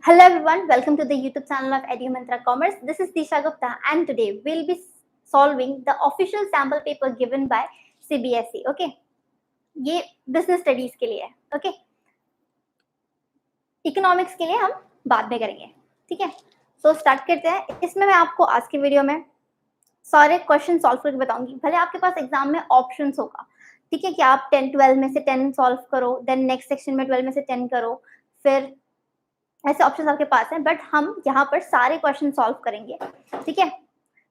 Hello everyone, welcome to the YouTube channel of EduMantra Commerce. This is Disha Gupta and today we'll be solving the official sample paper given by CBSE. Okay, ये business studies के लिए है. Okay, economics के लिए हम बाद में करेंगे. ठीक है, so start करते हैं. इसमें मैं आपको आज की वीडियो में सारे क्वेश्चन सॉल्व करके बताऊंगी. भले आपके पास एग्जाम में ऑप्शंस होगा, ठीक है, कि आप 10-12 में से 10 सॉल्व करो, देन नेक्स्ट सेक्शन में 12 में से 10 करो, फिर ऐसे ऑप्शंस आपके पास हैं, बट हम यहाँ पर सारे क्वेश्चन सॉल्व करेंगे. ठीक है,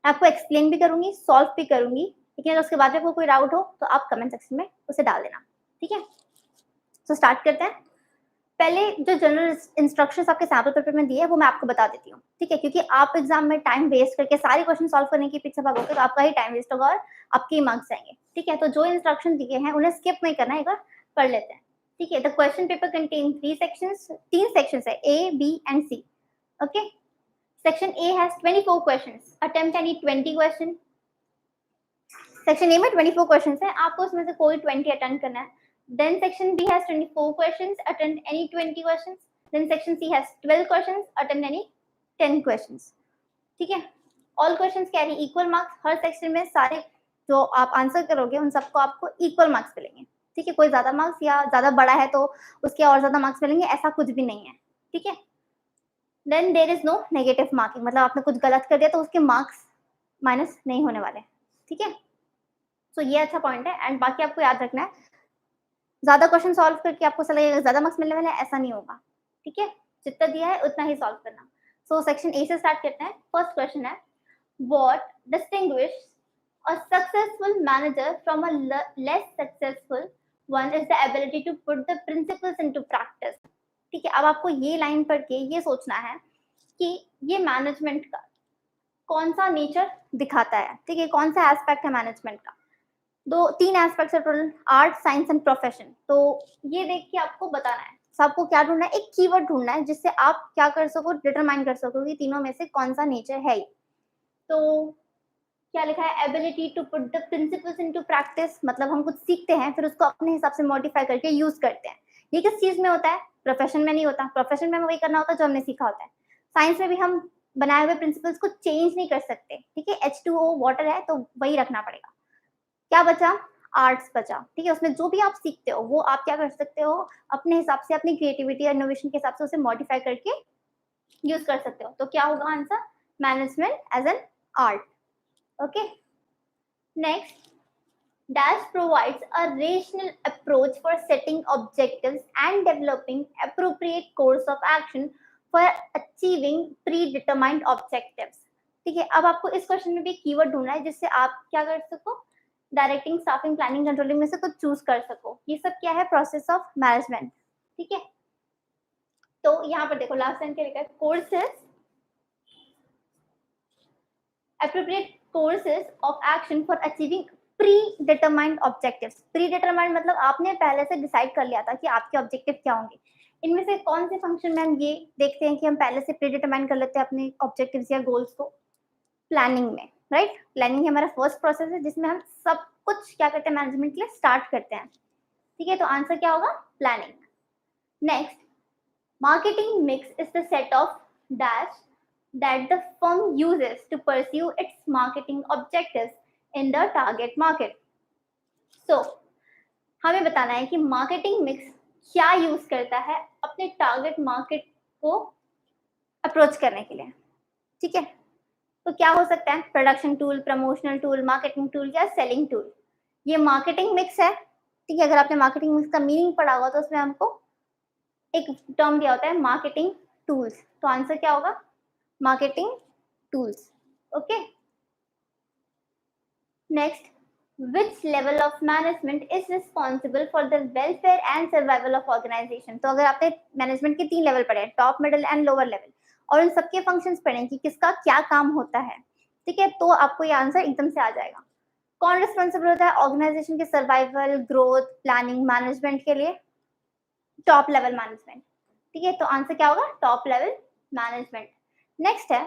आपको एक्सप्लेन भी करूंगी, सॉल्व भी करूंगी. ठीक है, तो उसके बाद आपको कोई डाउट हो तो आप कमेंट सेक्शन में उसे डाल देना. ठीक है, तो स्टार्ट करते हैं. पहले जो जनरल इंस्ट्रक्शंस आपके सैंपल पेपर में दिए हैं वो मैं आपको बता देती हूँ. ठीक है, क्योंकि आप एग्जाम में टाइम वेस्ट करके सारे क्वेश्चन सॉल्व करने के पीछे भागोगे तो आपका ही टाइम वेस्ट होगा और आपके ही मार्क्स जाएंगे. ठीक है, तो जो इंस्ट्रक्शन दिए हैं उन्हें स्किप नहीं करना है, एक बार पढ़ लेते हैं. ठीक है, the question paper contain 3 sections, 3 sections है, A, B and C. Okay, section A has 24 questions. Attempt any 20 question. Section A में 24 questions है, आपको उसमें से कोई 20 अटेम्प्ट करना है. Then section B has 24 questions. Attempt any 20 questions. Then section C has 12 questions. Attempt any 10 questions. ठीक है, all questions carry equal marks. हर सेक्शन में सारे जो आप आंसर करोगे उन सबको आपको इक्वल मार्क्स मिलेंगे. ठीक है, कोई ज्यादा मार्क्स या ज्यादा बड़ा है तो उसके और ज्यादा मार्क्स मिलेंगे, ऐसा कुछ भी नहीं है. ठीक है, then there is no negative marking, मतलब आपने कुछ गलत कर दिया तो उसके मार्क्स माइनस नहीं होने वाले. ठीक है, तो ये अच्छा पॉइंट है. एंड बाकी आपको याद रखना है, ज्यादा क्वेश्चन सॉल्व करके आपको ऐसा लगेगा ज्यादा मार्क्स मिलने वाले हैं, ऐसा नहीं होगा. ठीक है, जितना दिया है उतना ही सॉल्व करना. सो सेक्शन ए से स्टार्ट करते हैं. फर्स्ट क्वेश्चन है, what distinguish a successful manager from a less successful one is the ability to put the principles into practice. ठीक है, अब आपको ये लाइन पढ़ के ये सोचना है कि ये मैनेजमेंट का कौन सा नेचर दिखाता है. ठीक है, कौन सा एस्पेक्ट है मैनेजमेंट का. 3 एस्पेक्ट्स है total, art, science and profession. तो ये देख के आपको बताना है, सबको क्या ढूंढना है, एक कीवर्ड ढूंढना है जिससे आप क्या कर सको, डिटरमाइन कर सको कि तीनों में से कौन सा नेचर है. तो क्या लिखा है, ability to put the principles into practice, मतलब हम कुछ सीखते हैं फिर उसको अपने हिसाब से मॉडिफाई करके यूज करते हैं. ये किस चीज में होता है, प्रोफेशन में नहीं होता. प्रोफेशन में वही करना होता है जो हमने सीखा होता है. साइंस में भी हम बनाए हुए प्रिंसिपल्स को चेंज नहीं कर सकते. ठीक है, H2O वाटर है तो वही रखना पड़ेगा. क्या बचा, आर्ट्स बचा. ठीक है, उसमें जो भी आप सीखते हो वो आप क्या कर सकते हो, अपने हिसाब से अपनी क्रिएटिविटी और इनोवेशन के हिसाब से उसे मॉडिफाई करके यूज कर सकते हो. तो क्या होगा answer, management as an art. Okay, next, Dash provides a rational approach for setting objectives and developing appropriate course of action for achieving predetermined objectives. ठीक है, अब आपको इस क्वेश्चन में भी कीवर्ड ढूंढना है जिससे आप क्या कर सको, डायरेक्टिंग, स्टाफिंग, प्लानिंग, कंट्रोलिंग में से कुछ चूज कर सको. ये सब क्या है, प्रोसेस ऑफ मैनेजमेंट. ठीक है, तो यहाँ पर देखो लास्ट टाइम क्या लिखा है, courses, appropriate courses of action for achieving predetermined objectives. predetermined मतलब आपने पहले से डिसाइड कर लिया था कि आपके ऑब्जेक्टिव क्या होंगे. इनमें से कौन से फंक्शन में हम ये देखते हैं कि हम पहले से प्रीडिटरमाइन कर लेते हैं अपने ऑब्जेक्टिव्स या गोल्स को, प्लानिंग में. राइट, प्लानिंग हमारा फर्स्ट प्रोसेस है जिसमें हम सब कुछ क्या करते हैं, मैनेजमेंट के लिए स्टार्ट करते हैं. ठीक है, तो आंसर क्या होगा, planning. Next, marketing mix is the set of dash that the firm uses to pursue its marketing objectives in the target market. So, हमें बताना है कि मार्केटिंग मिक्स क्या यूज करता है अपने टारगेट मार्केट को अप्रोच करने के लिए. ठीक है, तो क्या हो सकता है, production tool, promotional tool, marketing tool या सेलिंग टूल. ये मार्केटिंग मिक्स है. ठीक है, अगर आपने मार्केटिंग मिक्स का मीनिंग पढ़ा होगा तो उसमें हमको एक टर्म दिया होता है, मार्केटिंग टूल्स. तो आंसर क्या होगा, marketing tools. Okay, next, which level of management is responsible for the welfare and survival of organization. तो अगर आपने मैनेजमेंट के 3 लेवल पढ़े, top, middle and lower level, और उन सबके फंक्शंस पढ़े कि किसका क्या काम होता है. ठीक है, तो आपको ये आंसर एकदम से आ जाएगा. कौन रिस्पॉन्सिबल होता है ऑर्गेनाइजेशन के सर्वाइवल, ग्रोथ, प्लानिंग, मैनेजमेंट के लिए, टॉप लेवल मैनेजमेंट. ठीक है, तो आंसर क्या होगा, टॉप लेवल मैनेजमेंट. नेक्स्ट है,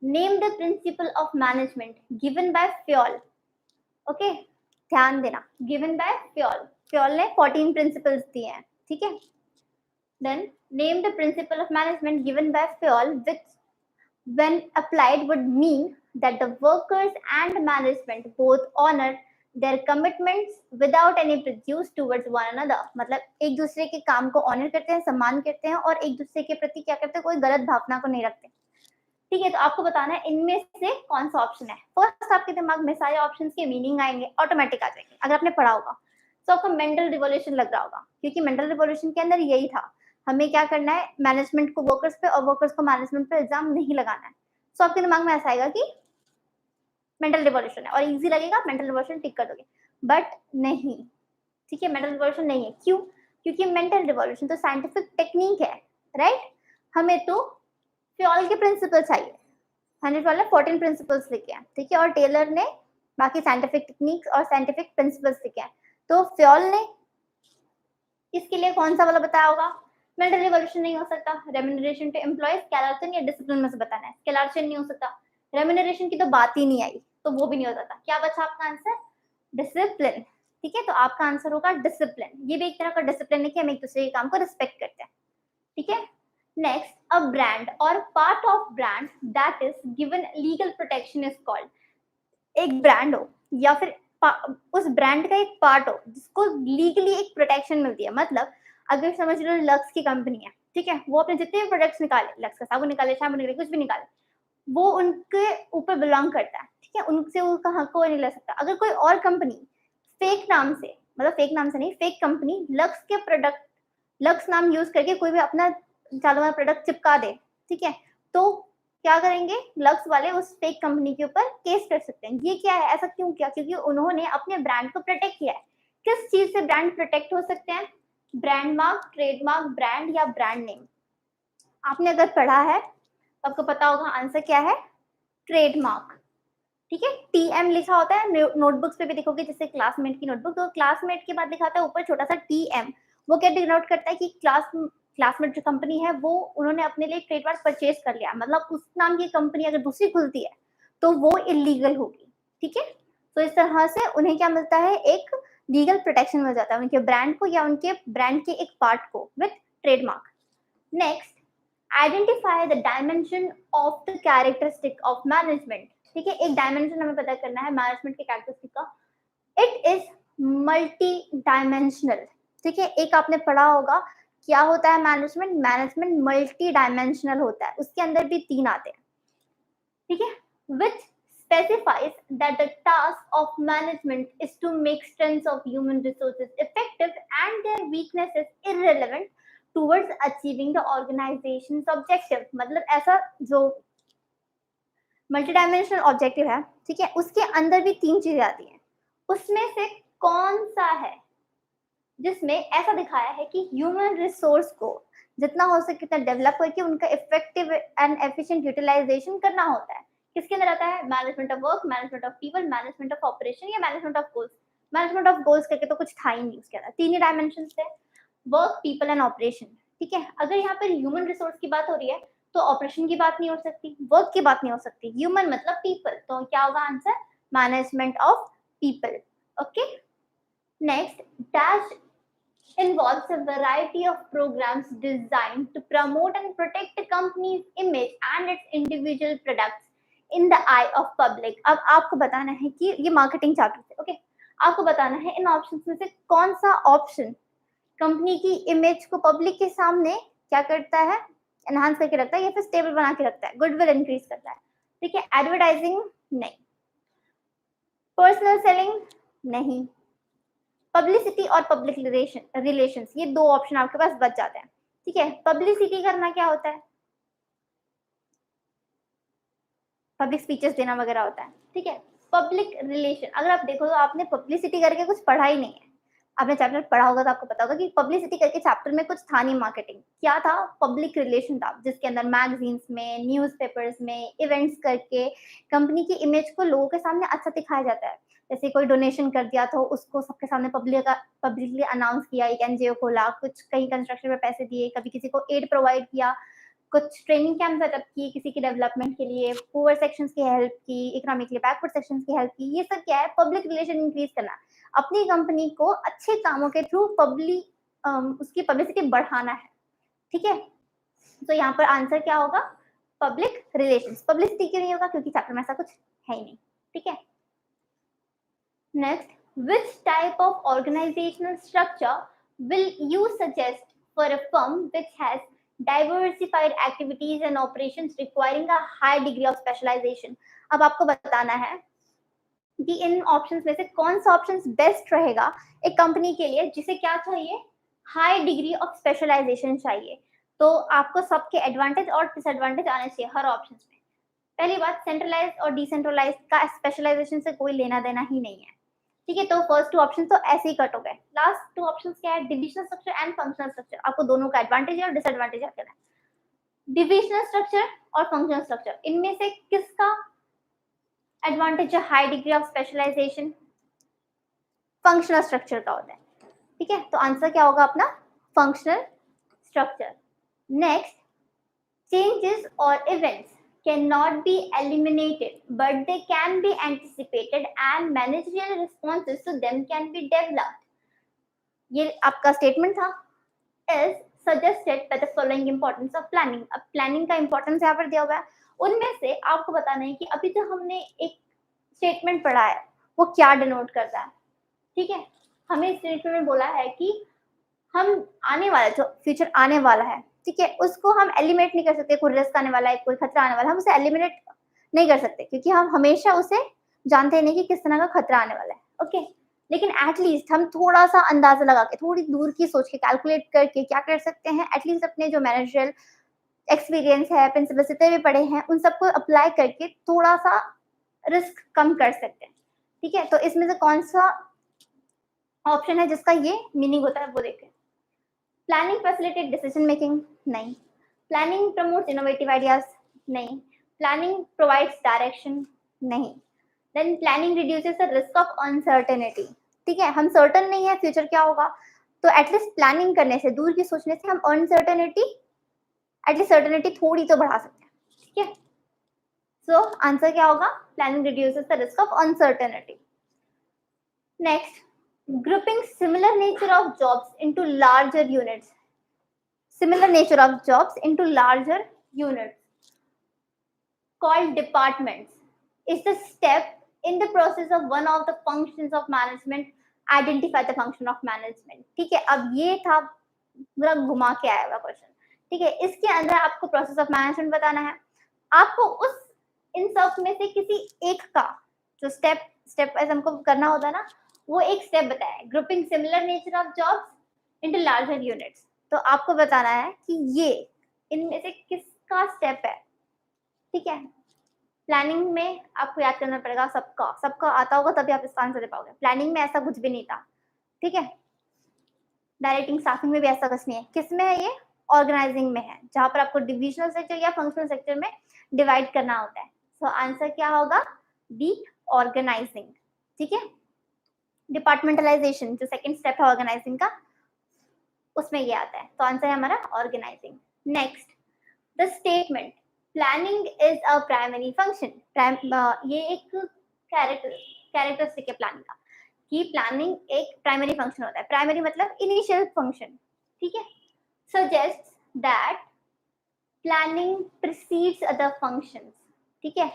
name the principle of management given bye Fayol. Okay, ध्यान देना, गिवन बाय फ्योल. फ्योल ने 14 प्रिंसिपल्स दिए हैं. ठीक है, then Name the principle of management given by Fayol, which when applied would mean that the workers and management both honor their commitments without any prejudice towards one another. मतलब एक दूसरे के काम को ऑनर करते हैं, सम्मान करते हैं और एक दूसरे के प्रति क्या करते हैं, कोई गलत भावना को नहीं रखते। ठीक है, तो आपको बताना है इनमें से कौन सा ऑप्शन है। फर्स्ट आपके दिमाग में सारे ऑप्शंस के मीनिंग आएंगे, ऑटोमेटिक आ जाएंगे अगर आपने पढ़ा होगा। तो आपको मेंटल रिवॉल्यूशन लग रहा होगा, क्योंकि मेंटल रिवॉल्यूशन के अंदर यही था, हमें क्या करना है, मैनेजमेंट को वर्कर्स पे और वर्कर्स को मैनेजमेंट पे इल्जाम नहीं लगाना है। तो आपके दिमाग में ऐसा आएगा कि मेंटल रिवॉल्यूशन है और इजी लगेगा, मेंटल रिवॉल्यूशन टिक कर दोगे, बट नहीं। ठीक है, मेंटल रिवॉल्यूशन नहीं है। क्यों? क्योंकि मेंटल रिवॉल्यूशन तो साइंटिफिक टेक्निक है, राइट। हमें तो फ्योल के प्रिंसिपल चाहिए, 100 वाले 14 प्रिंसिपल्स लिखे हैं, ठीक है, और टेलर ने बाकी साइंटिफिक टेक्निक्स और साइंटिफिक प्रिंसिपल्स लिखे हैं। तो फ्योल ने इसके लिए कौन सा वाला बताया होगा? मेंटल रिवॉल्यूशन नहीं हो सकता। रेम्यूनरेशन टू एम्प्लॉयज, स्केलार्सन या डिसिप्लिन में से बताना है। स्केलार्सन नहीं हो सकता, रेम्यूनरेशन की तो बात ही नहीं आई, तो वो भी नहीं हो सकता। क्या बचा आपका आंसर? डिसिप्लिन। ठीक है, तो आपका आंसर होगा डिसिप्लिन। ये भी एक तरह का डिसिप्लिन है कि हम एक दूसरे के काम को रिस्पेक्ट करते हैं। ठीक है, नेक्स्ट, अ ब्रांड और part of brand that is given legal protection is called. एक ब्रांड हो या फिर उस ब्रांड का एक पार्ट हो जिसको लीगली एक प्रोटेक्शन मिलती है। मतलब अगर समझ लो लक्स की कंपनी है, ठीक है, वो अपने जितने भी प्रोडक्ट्स निकाले, लक्स का साबुन निकाले, शैम्पू निकाले, कुछ भी निकाले, वो उनके ऊपर बिलोंग करता है। ठीक है, उनसे उसका हक कोई नहीं ले सकता। अगर कोई और कंपनी फेक नाम से, मतलब फेक नाम से नहीं, फेक कंपनी लक्स के प्रोडक्ट, लक्स नाम यूज करके कोई भी अपना चालू वाला प्रोडक्ट चिपका दे, ठीक है, तो क्या करेंगे, लक्स वाले उस फेक कंपनी के ऊपर केस कर सकते हैं। ये क्या है, ऐसा क्यों किया? क्योंकि उन्होंने अपने ब्रांड को प्रोटेक्ट किया है। किस चीज से ब्रांड प्रोटेक्ट हो सकते हैं? ब्रांड मार्क, ट्रेडमार्क, ब्रांड या ब्रांड नेम। आपने अगर पढ़ा है तो आपको पता होगा आंसर क्या है, ट्रेडमार्क। ठीक है, टीएम लिखा होता है नोटबुक्स पे भी देखोगे, जैसे क्लासमेट की नोटबुक, तो क्लासमेट के बाद लिखा होता है ऊपर छोटा सा टीएम। वो क्या डिनोट करता है कि क्लासमेट जो कंपनी है वो उन्होंने अपने लिए ट्रेडमार्क परचेज कर लिया। मतलब उस नाम की कंपनी अगर दूसरी खुलती है तो वो इलीगल होगी। ठीक है, तो इस तरह से उन्हें क्या मिलता है, एक लीगल प्रोटेक्शन मिल जाता है उनके ब्रांड को या उनके ब्रांड के एक पार्ट को with trademark. Next, identify the dimension of the characteristic of management. ठीक है, एक डायमेंशन हमें पता करना है मैनेजमेंट के कैरेक्टरिस्टिक का। It is multi dimensional. ठीक है, एक आपने पढ़ा होगा क्या होता है मैनेजमेंट, मैनेजमेंट मल्टी डायमेंशनल होता है, उसके अंदर भी 3 आते हैं। ठीक है, which specifies that the task of management is to make strengths of human resources effective and their weaknesses irrelevant towards achieving the organization's objective। मतलब ऐसा जो मल्टी डायमेंशनल ऑब्जेक्टिव है, ठीक है, उसके अंदर भी 3 चीजें आती हैं। उसमें से कौन सा है जिसमें ऐसा दिखाया है कि ह्यूमन रिसोर्स को जितना हो सके उतना डेवलप करके उनका इफेक्टिव एंड एफिशिएंट यूटिलाइजेशन करना होता है? किसके अंदर आता है? Management of work, management of people, management of operation या management of goals. Management of goals करके तो कुछ था ही नहीं, उसके अंदर 3 ही डायमेंशन थे, वर्क, पीपल एंड ऑपरेशन। ठीक है, अगर यहाँ पर ह्यूमन रिसोर्स की बात हो रही है तो ऑपरेशन की बात नहीं हो सकती, वर्क की बात नहीं हो सकती, ह्यूमन मतलब पीपल, तो क्या होगा answer? Management of people. Okay, next, dash involves a variety of programs designed to promote and protect the company's image and its individual products in the eye of public। अब आपको बताना है कि ये मार्केटिंग चैप्टर है, okay, आपको बताना है इन ऑप्शंस में से कौन सा ऑप्शन कंपनी की इमेज को पब्लिक के सामने क्या करता है, एनहांस करके रखता है या फिर स्टेबल बना के रखता है, गुडविल इंक्रीज करता है। ठीक है, एडवर्टाइजिंग नहीं, पर्सनल सेलिंग नहीं, पब्लिसिटी और पब्लिक रिलेशंस, ये 2 ऑप्शन आपके पास बच जाते हैं। ठीक है, पब्लिसिटी करना क्या होता है? पब्लिक स्पीचेस देना वगैरह होता है। ठीक है, पब्लिक रिलेशन, अगर आप देखो तो आपने पब्लिसिटी करके कुछ पढ़ा ही नहीं है। आपने चैप्टर पढ़ा होगा तो आपको पता होगा कि पब्लिसिटी करके चैप्टर में कुछ था नहीं, मार्केटिंग क्या था, पब्लिक रिलेशन था, जिसके अंदर मैगजीन्स में, न्यूज़पेपर्स में इवेंट्स करके कंपनी की इमेज को लोगों के सामने अच्छा दिखाया जाता है। जैसे कोई डोनेशन कर दिया तो उसको सबके सामने पब्लिकली अनाउंस किया, एक एनजीओ खोला, कुछ कहीं कंस्ट्रक्शन में पैसे दिए, कभी किसी को एड प्रोवाइड किया, कुछ ट्रेनिंग कैंप सेटअप किए किसी की डेवलपमेंट के लिए, पुअर सेक्शंस की हेल्प की, इकोनॉमिकली बैकवर्ड सेक्शंस की हेल्प की। ये सब क्या है? पब्लिक रिलेशन इंक्रीज करना, अपनी कंपनी को अच्छे कामों के थ्रू उसकी पब्लिसिटी बढ़ाना है। ठीक है, तो यहाँ पर आंसर क्या होगा, पब्लिक रिलेशंस। पब्लिसिटी क्यों नहीं होगा, क्योंकि चैप्टर में ऐसा कुछ है ही नहीं। ठीक है, next, which type of organizational structure will you suggest for a firm which has diversified activities and operations requiring a high degree of specialization? अब आपको बताना है कि इन ऑप्शंस में से कौन सा ऑप्शन बेस्ट रहेगा एक कंपनी के लिए जिसे क्या चाहिए, हाई डिग्री ऑफ स्पेशलाइजेशन चाहिए। तो आपको सबके एडवांटेज और डिसएडवांटेज आने चाहिए हर ऑप्शन में। पहली बात, सेंट्रलाइज और डिसेंट्रलाइज का स्पेशलाइजेशन से कोई लेना देना ही नहीं है। ठीक है, तो फर्स्ट टू ऑप्शन तो ऐसे ही कट हो गए। लास्ट टू ऑप्शन क्या है, divisional structure and functional structure. आपको दोनों का एडवांटेज और डिसएडवांटेज क्या है। डिविजनल स्ट्रक्चर और फंक्शनल स्ट्रक्चर, इनमें से किसका एडवांटेज है high degree of specialisation? Functional structure का होता है। ठीक है, तो आंसर क्या होगा अपना, functional structure. Next, changes or events cannot be eliminated but they can be anticipated and managerial responses to them can be developed. ये आपका स्टेटमेंट था, is suggested by the following importance of planning। अब planning का importance यहाँ पर दिया हुआ है, उनमें से आपको बताना है कि अभी जो हमने एक स्टेटमेंट पढ़ा है वो क्या डिनोट करता है। ठीक है, हमें स्टेटमेंट में बोला है कि हम आने वाला, जो फ्यूचर आने वाला है, ठीक है, उसको हम एलिमिनेट नहीं कर सकते। कोई रिस्क आने वाला है, कोई खतरा आने वाला है, हम उसे एलिमिनेट नहीं कर सकते क्योंकि हम हमेशा उसे जानते नहीं कि किस तरह का खतरा आने वाला है। ओके, लेकिन एटलीस्ट हम थोड़ा सा अंदाजा लगा के, थोड़ी दूर की सोच के, कैलकुलेट करके क्या कर सकते हैं, एटलीस्ट अपने जो मैनेजरियल एक्सपीरियंस है, प्रिंसिपल जितने भी पढ़े हैं, उन सबको अप्लाई करके थोड़ा सा रिस्क कम कर सकते हैं। ठीक है, तो इसमें से कौन सा ऑप्शन है जिसका ये मीनिंग होता है वो देखें। प्लानिंग फैसिलिटेट डिसीजन मेकिंग, नहीं। प्लानिंग प्रमोट्स इनोवेटिव आइडियाज, नहीं। प्लानिंग प्रोवाइड्स डायरेक्शन, नहीं। Then planning reduces the risk of uncertainty. ठीक है, हम सर्टन नहीं है फ्यूचर क्या होगा, तो एटलीस्ट प्लानिंग करने से, दूर की सोचने से हम अनसर्टेनिटी, एटलीस्ट सर्टेनिटी थोड़ी तो बढ़ा सकते हैं। ठीक है, सो आंसर क्या होगा, planning reduces the risk of uncertainty. Next, grouping similar nature of jobs into larger units, similar nature of jobs into larger units called departments is the step in the process of one of the functions of management, identify the function of management। ठीक है, अब ये था पूरा घुमा के आया हुआ क्वेश्चन। ठीक है, इसके अंदर आपको प्रोसेस ऑफ मैनेजमेंट बताना है। आपको उस इन सब में से किसी एक का जो स्टेप वाइज हमको करना होता है ना, वो एक स्टेप बताया है, grouping similar nature of jobs into larger units. तो आपको बताना है कि ये इनमें से किसका स्टेप है। ठीक है, प्लानिंग में आपको याद करना पड़ेगा, सबका आता होगा तभी आप इसका आंसर दे पाओगे। प्लानिंग में ऐसा कुछ भी नहीं था। ठीक है, डायरेक्टिंग स्टाफिंग में भी ऐसा कुछ नहीं है। किसमें है ये, ऑर्गेनाइजिंग में है, जहां पर आपको डिविजनल सेक्टर या फंक्शनल सेक्टर में डिवाइड करना होता है। सो आंसर क्या होगा, बी, ऑर्गेनाइजिंग। ठीक है, डिपार्टमेंटलाइजेशन जो सेकंड स्टेप है ऑर्गेनाइजिंग का, उसमें ये आता है। तो आंसर है हमारा organising. Next, the statement planning is a primary function, ये एक कैरेक्टरिस्टिक है प्लानिंग का कि प्लानिंग एक प्राइमरी फंक्शन होता है। प्राइमरी मतलब इनिशियल फंक्शन। ठीक है, suggest that planning precedes other functions. ठीक है,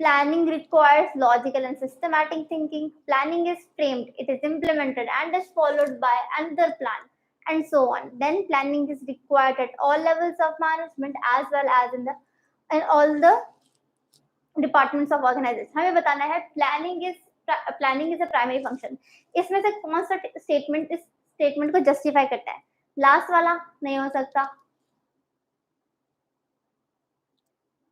planning requires logical and systematic thinking. Planning is framed, it is implemented and is followed by another plan, and so on. Then planning is required at all levels of management as well as in all the departments of organization. हमें बताना है planning is a primary function। इसमें से कौन सा statement इस statement को justify करता है? लास्ट वाला नहीं हो सकता।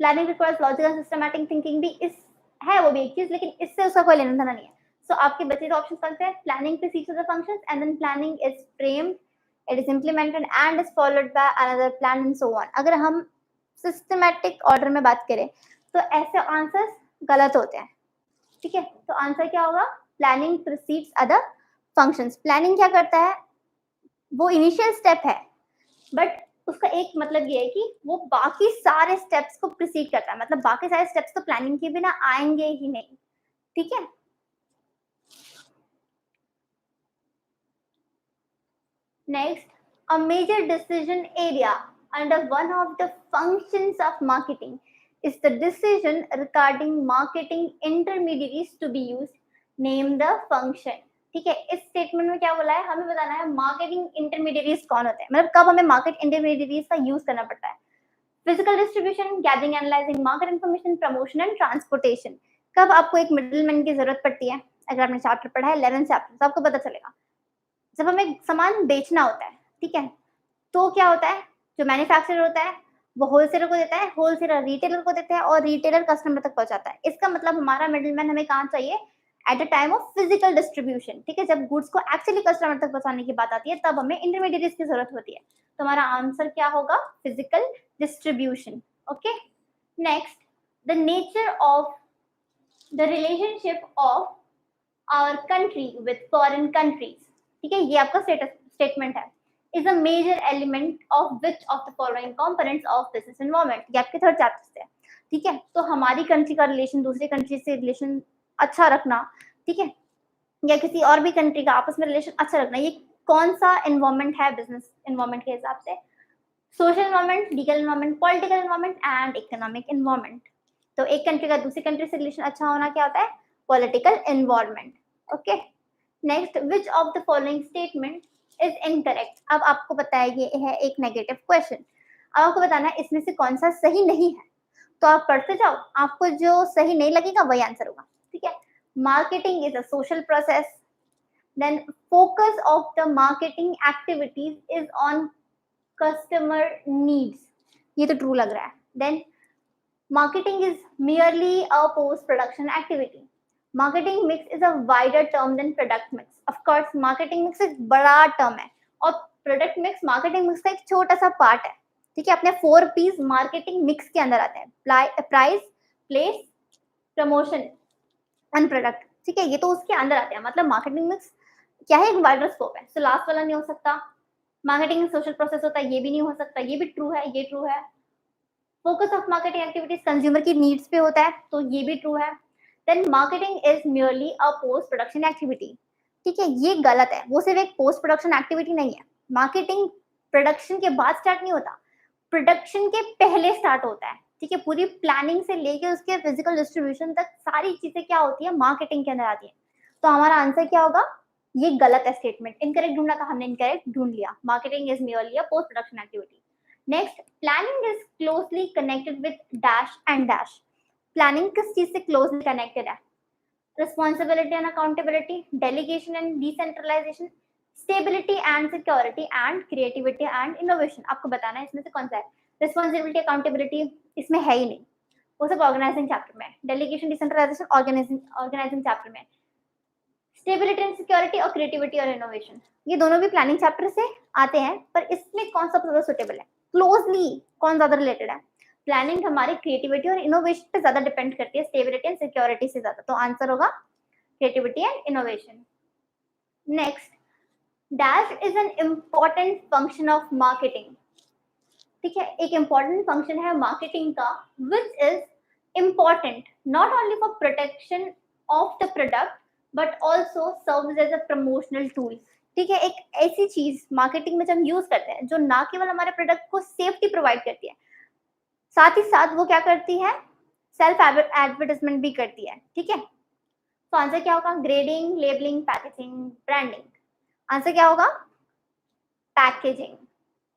Planning requires logical systematic thinking भी इस है, वो भी एक चीज, लेकिन इससे उसका कोई लेना देना नहीं है। सो आपके बचे ऑप्शन कौन से हैं, planning precedes the functions and then planning is framed, it is implemented and is followed by another plan and so on. अगर हम सिस्टमैटिक ऑर्डर में बात करें तो ऐसे आंसर्स गलत होते हैं। ठीक है, तो आंसर क्या होगा, planning precedes other functions. Planning क्या करता है, वो इनिशियल स्टेप है, बट उसका एक मतलब ये है कि वो बाकी सारे स्टेप्स को प्रीसीड करता है, मतलब बाकी सारे स्टेप्स तो प्लानिंग के बिना आएंगे ही नहीं। ठीक है, next, a major decision area under one of the functions of marketing is the decision regarding marketing intermediaries to be used. Name the function. ठीक है, इस स्टेटमेंट में क्या बोला है, हमें बताना है मार्केटिंग इंटरमीडिएरीज कौन होते हैं, मतलब कब हमें मार्केट इंटरमीडिएरीज का यूज करना पड़ता है. Physical distribution, gathering analysing market information, promotion and transportation. कब आपको एक मिडिलमैन की जरूरत पड़ती है, अगर आपने चैप्टर पढ़ा है 11 चैप्टर तो आपको पता चलेगा. जब हमें सामान बेचना होता है, ठीक है, तो क्या होता है, जो मैन्युफैक्चरर होता है वो होलसेलर को देता है, होलसेलर रिटेलर को देता है और रिटेलर कस्टमर तक पहुंचाता है. इसका मतलब हमारा मिडिलमैन हमें कहाँ चाहिए, at the time of physical distribution. ठीक है, जब गुड्स को एक्चुअली कस्टमर तक पहुंचाने की बात आती है तब हमें इंटरमीडिएरीज की जरूरत होती है. तो हमारा आंसर क्या होगा, physical distribution. Okay, next, the nature of the relationship of our country with foreign countries. ठीक है, ये आपका स्टेटमेंट है. is a major element of which of the following components of business environment. ये आपके थर्ड चैप्टर से है. ठीक है, तो हमारी कंट्री का रिलेशन दूसरी कंट्री से रिलेशन अच्छा रखना, ठीक है, या किसी और भी कंट्री का आपस में रिलेशन अच्छा रखना, ये कौन सा एनवायरमेंट है बिजनेस एनवायरमेंट के हिसाब से, social environment, legal environment, political environment and economic environment. तो एक कंट्री का दूसरी कंट्री से रिलेशन अच्छा होना क्या होता है, political environment. Okay, next, which of the following statement is incorrect. अब आपको पता है ये है एक नेगेटिव क्वेश्चन, अब आपको बताना है इसमें से कौन सा सही नहीं है. तो आप पढ़ते जाओ, आपको जो सही नहीं लगेगा वही आंसर होगा. ठीक है, marketing is a social process, then focus of the marketing activities is on customer needs. ये तो ट्रू लग रहा है. Then marketing is merely a post production activity. Marketing mix is a wider term than product mix. Of course marketing mix एक बड़ा term है और product mix marketing mix का एक छोटा सा पार्ट है. ठीक है, अपने 4 पीस मार्केटिंग मिक्स के अंदर आते हैं, price, place, promotion and product. ठीक है, ये तो उसके अंदर आते हैं. मतलब मार्केटिंग मिक्स क्या है, एक वाइडर स्कोप है. सो लास्ट वाला नहीं हो सकता. मार्केटिंग सोशल प्रोसेस होता है, ये भी नहीं हो सकता. ये भी ट्रू है, ये ट्रू है. Focus of marketing activities consumer की नीड्स पे होता है, तो ये भी ट्रू है. Then marketing is merely a post production activity. ठीक है, ये गलत है. वो सिर्फ एक पोस्ट प्रोडक्शन एक्टिविटी नहीं है. मार्केटिंग प्रोडक्शन के बाद स्टार्ट नहीं होता, प्रोडक्शन के पहले स्टार्ट होता है. ठीक है, पूरी प्लानिंग से लेके उसके फिजिकल डिस्ट्रीब्यूशन तक सारी चीजें क्या होती है, मार्केटिंग के अंदर आती है. तो हमारा आंसर क्या होगा, ये गलत है स्टेटमेंट. इनकरेक्ट ढूंढना था, हमने इनकरेक्ट ढूंढ लिया. Marketing is merely a post production activity. Next, planning is closely connected with dash and dash. Planning किस चीज से क्लोजली कनेक्टेड है, responsibility and accountability, delegation and decentralisation, stability and security and creativity and innovation. आपको बताना है इसमें से कौन सा है. रिस्पॉन्सिबिलिटी, अकाउंटेबिलिटी इसमें है ही नहीं, वो सब ऑर्गेनाइजिंग चैप्टर में. डेलीगेशन, डिसेंट्रलाइजेशन ऑर्गेनाइजिंग चैप्टर में. स्टेबिलिटी एंड सिक्योरिटी और क्रिएटिविटी और इनोवेशन ये दोनों भी प्लानिंग चैप्टर से आते हैं. पर इसमें कौन सा ज्यादा सुटेबल है, क्लोजली कौन ज्यादा रिलेटेड है. प्लानिंग हमारी क्रिएटिविटी और इनोवेशन पे ज्यादा डिपेंड करती है, स्टेबिलिटी एंड सिक्योरिटी से ज्यादा. तो आंसर होगा creativity and innovation. Next, dash is an important function of marketing. ठीक है, एक इम्पॉर्टेंट फंक्शन है मार्केटिंग का, which is important not only for protection of the product but also serves as a promotional tool. ठीक है, एक ऐसी चीज मार्केटिंग में जब हम यूज करते हैं जो ना केवल हमारे प्रोडक्ट को सेफ्टी प्रोवाइड करती है, साथ ही साथ वो क्या करती है, सेल्फ एडवर्टाइजमेंट भी करती है. ठीक है, तो आंसर क्या होगा, grading, labelling, packaging, branding. Answer क्या होगा, पैकेजिंग.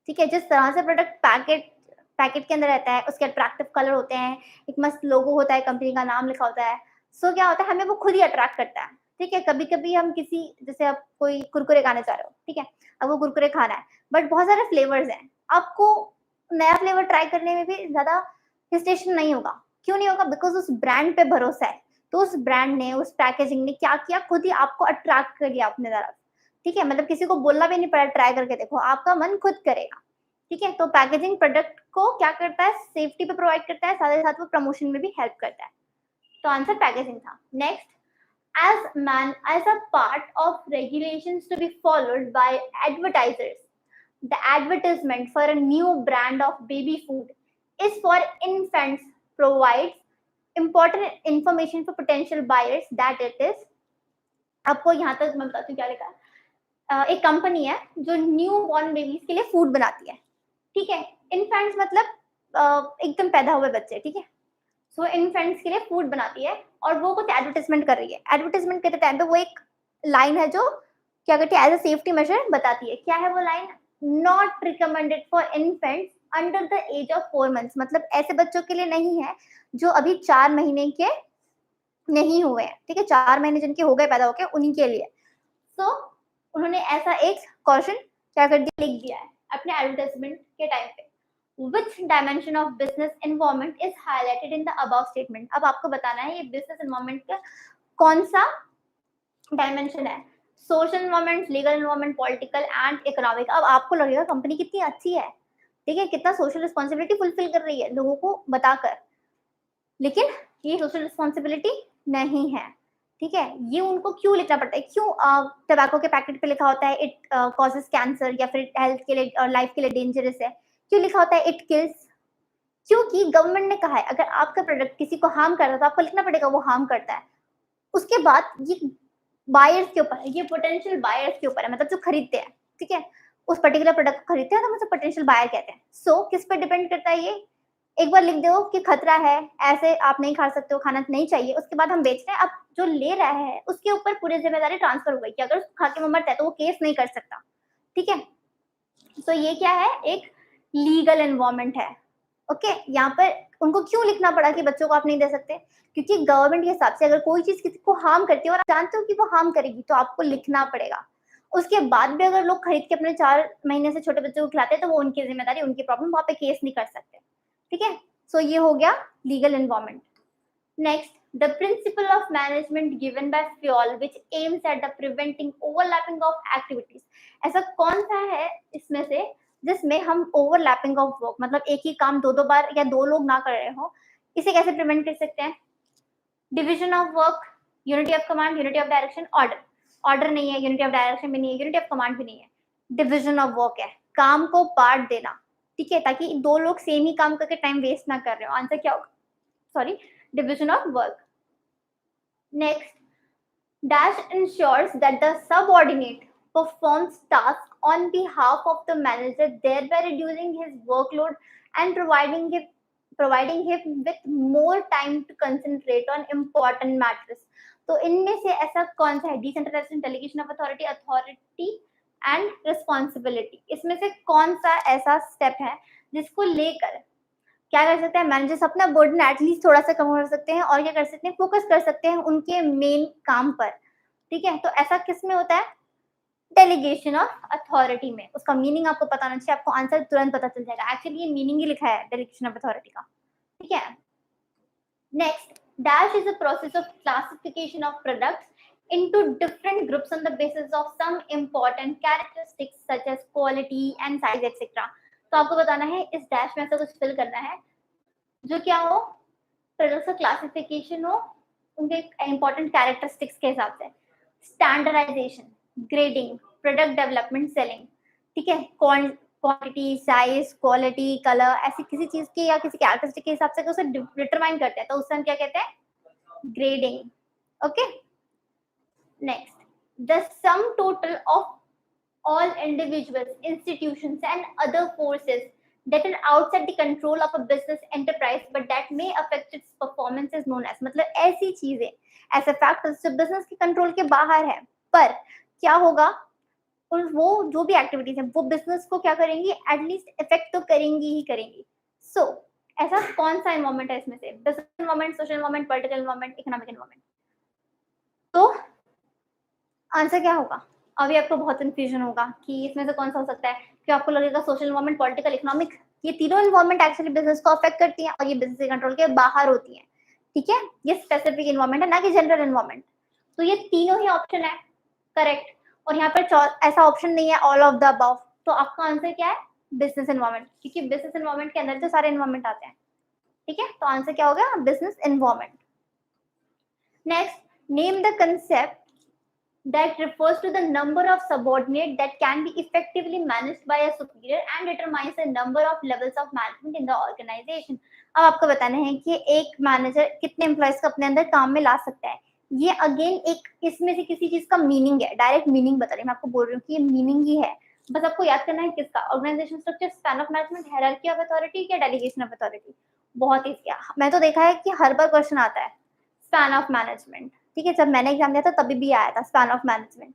ठीक है, जिस तरह से प्रोडक्ट पैकेट के अंदर रहता है, उसके अट्रैक्टिव कलर होते हैं, एक मस्त लोगो होता है, कंपनी का नाम लिखा होता है. सो क्या होता है, हमें वो खुद ही अट्रैक्ट करता है. ठीक है, कभी कभी हम किसी, जैसे आप कोई कुरकुरे खाने जा रहे हो, ठीक है, अब वो कुरकुरे खाना है बट बहुत सारे फ्लेवर्स हैं, आपको नया फ्लेवर ट्राई करने में भी ज्यादा हेजिटेशन नहीं होगा. क्यों नहीं होगा, बिकॉज उस ब्रांड पे भरोसा है. तो उस ब्रांड ने, उस पैकेजिंग ने क्या किया, खुद ही आपको अट्रैक्ट कर लिया अपने तरफ. ठीक है, मतलब किसी को बोलना भी नहीं पड़ा, ट्राई करके देखो, आपका मन खुद करेगा. ठीक है, तो पैकेजिंग प्रोडक्ट को क्या करता है, सेफ्टी पे प्रोवाइड करता है, साथ ही साथ वो प्रमोशन में भी हेल्प करता है. तो आंसर पैकेजिंग था. Next, as a part of regulations to be followed by advertisers, the advertisement for a new brand of baby food is for infants, provides important information for potential buyers that it is. आपको यहाँ तक मैं बताती हूँ क्या लिखा है. एक कंपनी है जो न्यू बॉर्न बेबीज के लिए फूड बनाती है. ठीक है, इन्फेंट्स मतलब एकदम पैदा हुए बच्चे, ठीक है। सो इन्फेंट्स के लिए फूड बनाती है और वो कुछ एडवर्टाइजमेंट कर रही है। एडवर्टाइजमेंट करते टाइम पे वो एक लाइन है जो क्या करती है, एज अ सेफ्टी मेजर बताती है। क्या है वो line? Not recommended for infants under the age of 4 months, मतलब ऐसे बच्चों के लिए नहीं है जो अभी 4 महीने के नहीं हुए हैं, ठीक है। 4 महीने जिनके हो गए पैदा होके, उन्हीं के लिए। तो उन्होंने ऐसा एक क्वेश्चन क्या कर दिया, लिख दिया है अपने एडवर्टाइजमेंट के टाइम पे। Which dimension of business environment is highlighted in the above statement? अब आपको बताना है ये बिजनेस एनवायरमेंट का कौन सा डायमेंशन है। Social environment, legal environment, political and economic. अब आपको लगेगा कंपनी कितनी अच्छी है, ठीक है, कितना सोशल रिस्पॉन्सिबिलिटी फुलफिल कर रही है लोगों को बताकर, लेकिन ये सोशल रिस्पॉन्सिबिलिटी नहीं है, ठीक है। ये उनको क्यों लिखना पड़ता है? क्यों टबैको के पैकेट पे लिखा होता है इट कॉजेस कैंसर, या फिर हेल्थ के लिए और लाइफ के लिए डेंजरस है? क्यों लिखा होता है इट किल्स? क्योंकि गवर्नमेंट ने कहा है अगर आपका प्रोडक्ट किसी को हार्म कर रहा है तो आपको लिखना पड़ेगा वो हार्म करता है। उसके बाद ये बायर्स के ऊपर है, ये पोटेंशियल बायर्स के ऊपर है, मतलब जो खरीदते हैं, ठीक है, उस पर्टिकुलर प्रोडक्ट को खरीदते हैं तो मतलब पोटेंशियल बायर कहते हैं। सो किस पर डिपेंड करता है ये? एक बार लिख दो कि खतरा है, ऐसे आप नहीं खा सकते हो, खाना नहीं चाहिए, उसके बाद हम बेच रहे हैं, अब जो ले रहा है उसके ऊपर पूरी जिम्मेदारी ट्रांसफर हो गई कि अगर उसको खा के वो मरता है तो वो केस नहीं कर सकता, ठीक है। तो ये क्या है? एक लीगल एनवायरमेंट है। ओके, यहाँ पर उनको क्यों लिखना पड़ा कि बच्चों को आप नहीं दे सकते? क्योंकि गवर्नमेंट के हिसाब से अगर कोई चीज किसी को हार्म करती है और आप जानते हो कि वो हार्म करेगी तो आपको लिखना पड़ेगा। उसके बाद भी अगर लोग खरीद के अपने 4 महीने से छोटे बच्चों को खिलाते हैं तो वो उनकी जिम्मेदारी, उनकी प्रॉब्लम, वहां पे केस नहीं कर सकते, ठीक है। सो ये हो गया legal environment. Next, the principle of management given by FUEL which aims at the preventing overlapping of activities। ऐसा कौन सा है इसमें से जिसमें हम ओवरलैपिंग ऑफ वर्क, मतलब एक ही काम दो बार या 2 लोग ना कर रहे हो, इसे कैसे प्रिवेंट कर सकते हैं? Division of work, unity of command, unity of direction, order. Order नहीं है, यूनिटी ऑफ डायरेक्शन भी नहीं है, यूनिटी ऑफ कमांड भी नहीं है, डिविजन ऑफ वर्क है, काम को बांट देना, ठीक है, ताकि 2 लोग सेम ही काम करके टाइम वेस्ट ना कर रहे हो। आंसर क्या होगा? Sorry, division of work. Next, dash ensures that the subordinate performs tasks on behalf of the manager, thereby reducing his workload and providing him with more time to concentrate on important matters। तो इनमें से ऐसा कौन सा है? Decentralisation, delegation of authority, authority and responsibility. इसमें से कौन सा ऐसा स्टेप है जिसको लेकर क्या कर सकते हैं मैनेजर्स अपना बर्डन एटलीस्ट थोड़ा सा कम कर सकते हैं और क्या कर सकते हैं, फोकस कर सकते हैं उनके मेन काम पर, ठीक है। तो ऐसा किस में होता है? डेलीगेशन ऑफ अथॉरिटी में। उसका मीनिंग आपको पता होना चाहिए, आपको आंसर तुरंत पता चल जाएगा। एक्चुअली ये मीनिंग ही लिखा है डेलीगेशन ऑफ अथॉरिटी का, ठीक है। Next, dash is a process of classification of products into different groups on the basis of some important characteristics such as quality and size etc। तो आपको बताना है इस डैश में ऐसा कुछ फिल करना है जो क्या हो, प्रोडक्ट्स का क्लासिफिकेशन हो उनके इंपॉर्टेंट कैरेक्टरिस्टिक्स के हिसाब से, standardisation, grading, product development, selling, ठीक है, क्वांटिटी, साइज, क्वालिटी, कलर, ऐसी किसी चीज की या किसी कैरेक्टरिस्टिक के हिसाब से उसे डिटरमाइन करते हैं तो उससे हम क्या कहते हैं? Grading. Okay, next, the sum total of all individuals, institutions and other forces that are outside the control of a business enterprise but that may affect its performance is known as। मतलब ऐसी चीजें, ऐसे factors जो business के control के बाहर है पर क्या होगा, और वो जो भी एक्टिविटीज है वो बिजनेस को क्या करेंगी, एटलीस्ट इफेक्ट तो करेंगी ही करेंगी। सो ऐसा कौन सा एनवायरमेंट है इसमें से? Business environment, social environment, political environment, economic environment. तो आंसर क्या होगा? अभी आपको बहुत कंफ्यूजन होगा कि इसमें से कौन सा हो सकता है, कि आपको लगेगा सोशल एनवायरमेंट, पॉलिटिकल, इकोनॉमिक, ये तीनों एनवायरमेंट एक्चुअली बिजनेस को अफेक्ट करती हैं और ये बिजनेस के कंट्रोल के बाहर होती हैं, ठीक है। ये स्पेसिफिक एनवायरमेंट है ना कि जनरल एनवायरमेंट। तो ये तीनों ही ऑप्शन है करेक्ट, और यहाँ पर ऐसा ऑप्शन नहीं है ऑल ऑफ द अबव। तो आपका आंसर क्या है? बिजनेस एनवायरमेंट, क्योंकि बिजनेस एनवायरमेंट के अंदर तो सारे एनवायरमेंट आते हैं, ठीक है। तो आंसर क्या हो गया? Business environment. Next, name the concept that refers to the number of subordinates that can be effectively managed by a superior and determines the number of levels of management in the organization। अब आपको बताना है कि एक manager कितने employees को अपने अंदर काम में ला सकता है। ये अगेन एक इसमें से किसी चीज का मीनिंग है, डायरेक्ट मीनिंग बता रही हूँ, मैं आपको बोल रही हूँ कि ये मीनिंग ही है। बस आपको याद करना है किसका, organisation structure, span of management, hierarchy of authority या डेलीगेशन ऑफ अथॉरिटी। बहुत ईजी है, मैं तो देखा है कि हर बार क्वेश्चन आता है स्पैन ऑफ मैनेजमेंट। ठीक है, जब मैंने एग्जाम दिया था तभी भी आया था स्पैन ऑफ मैनेजमेंट।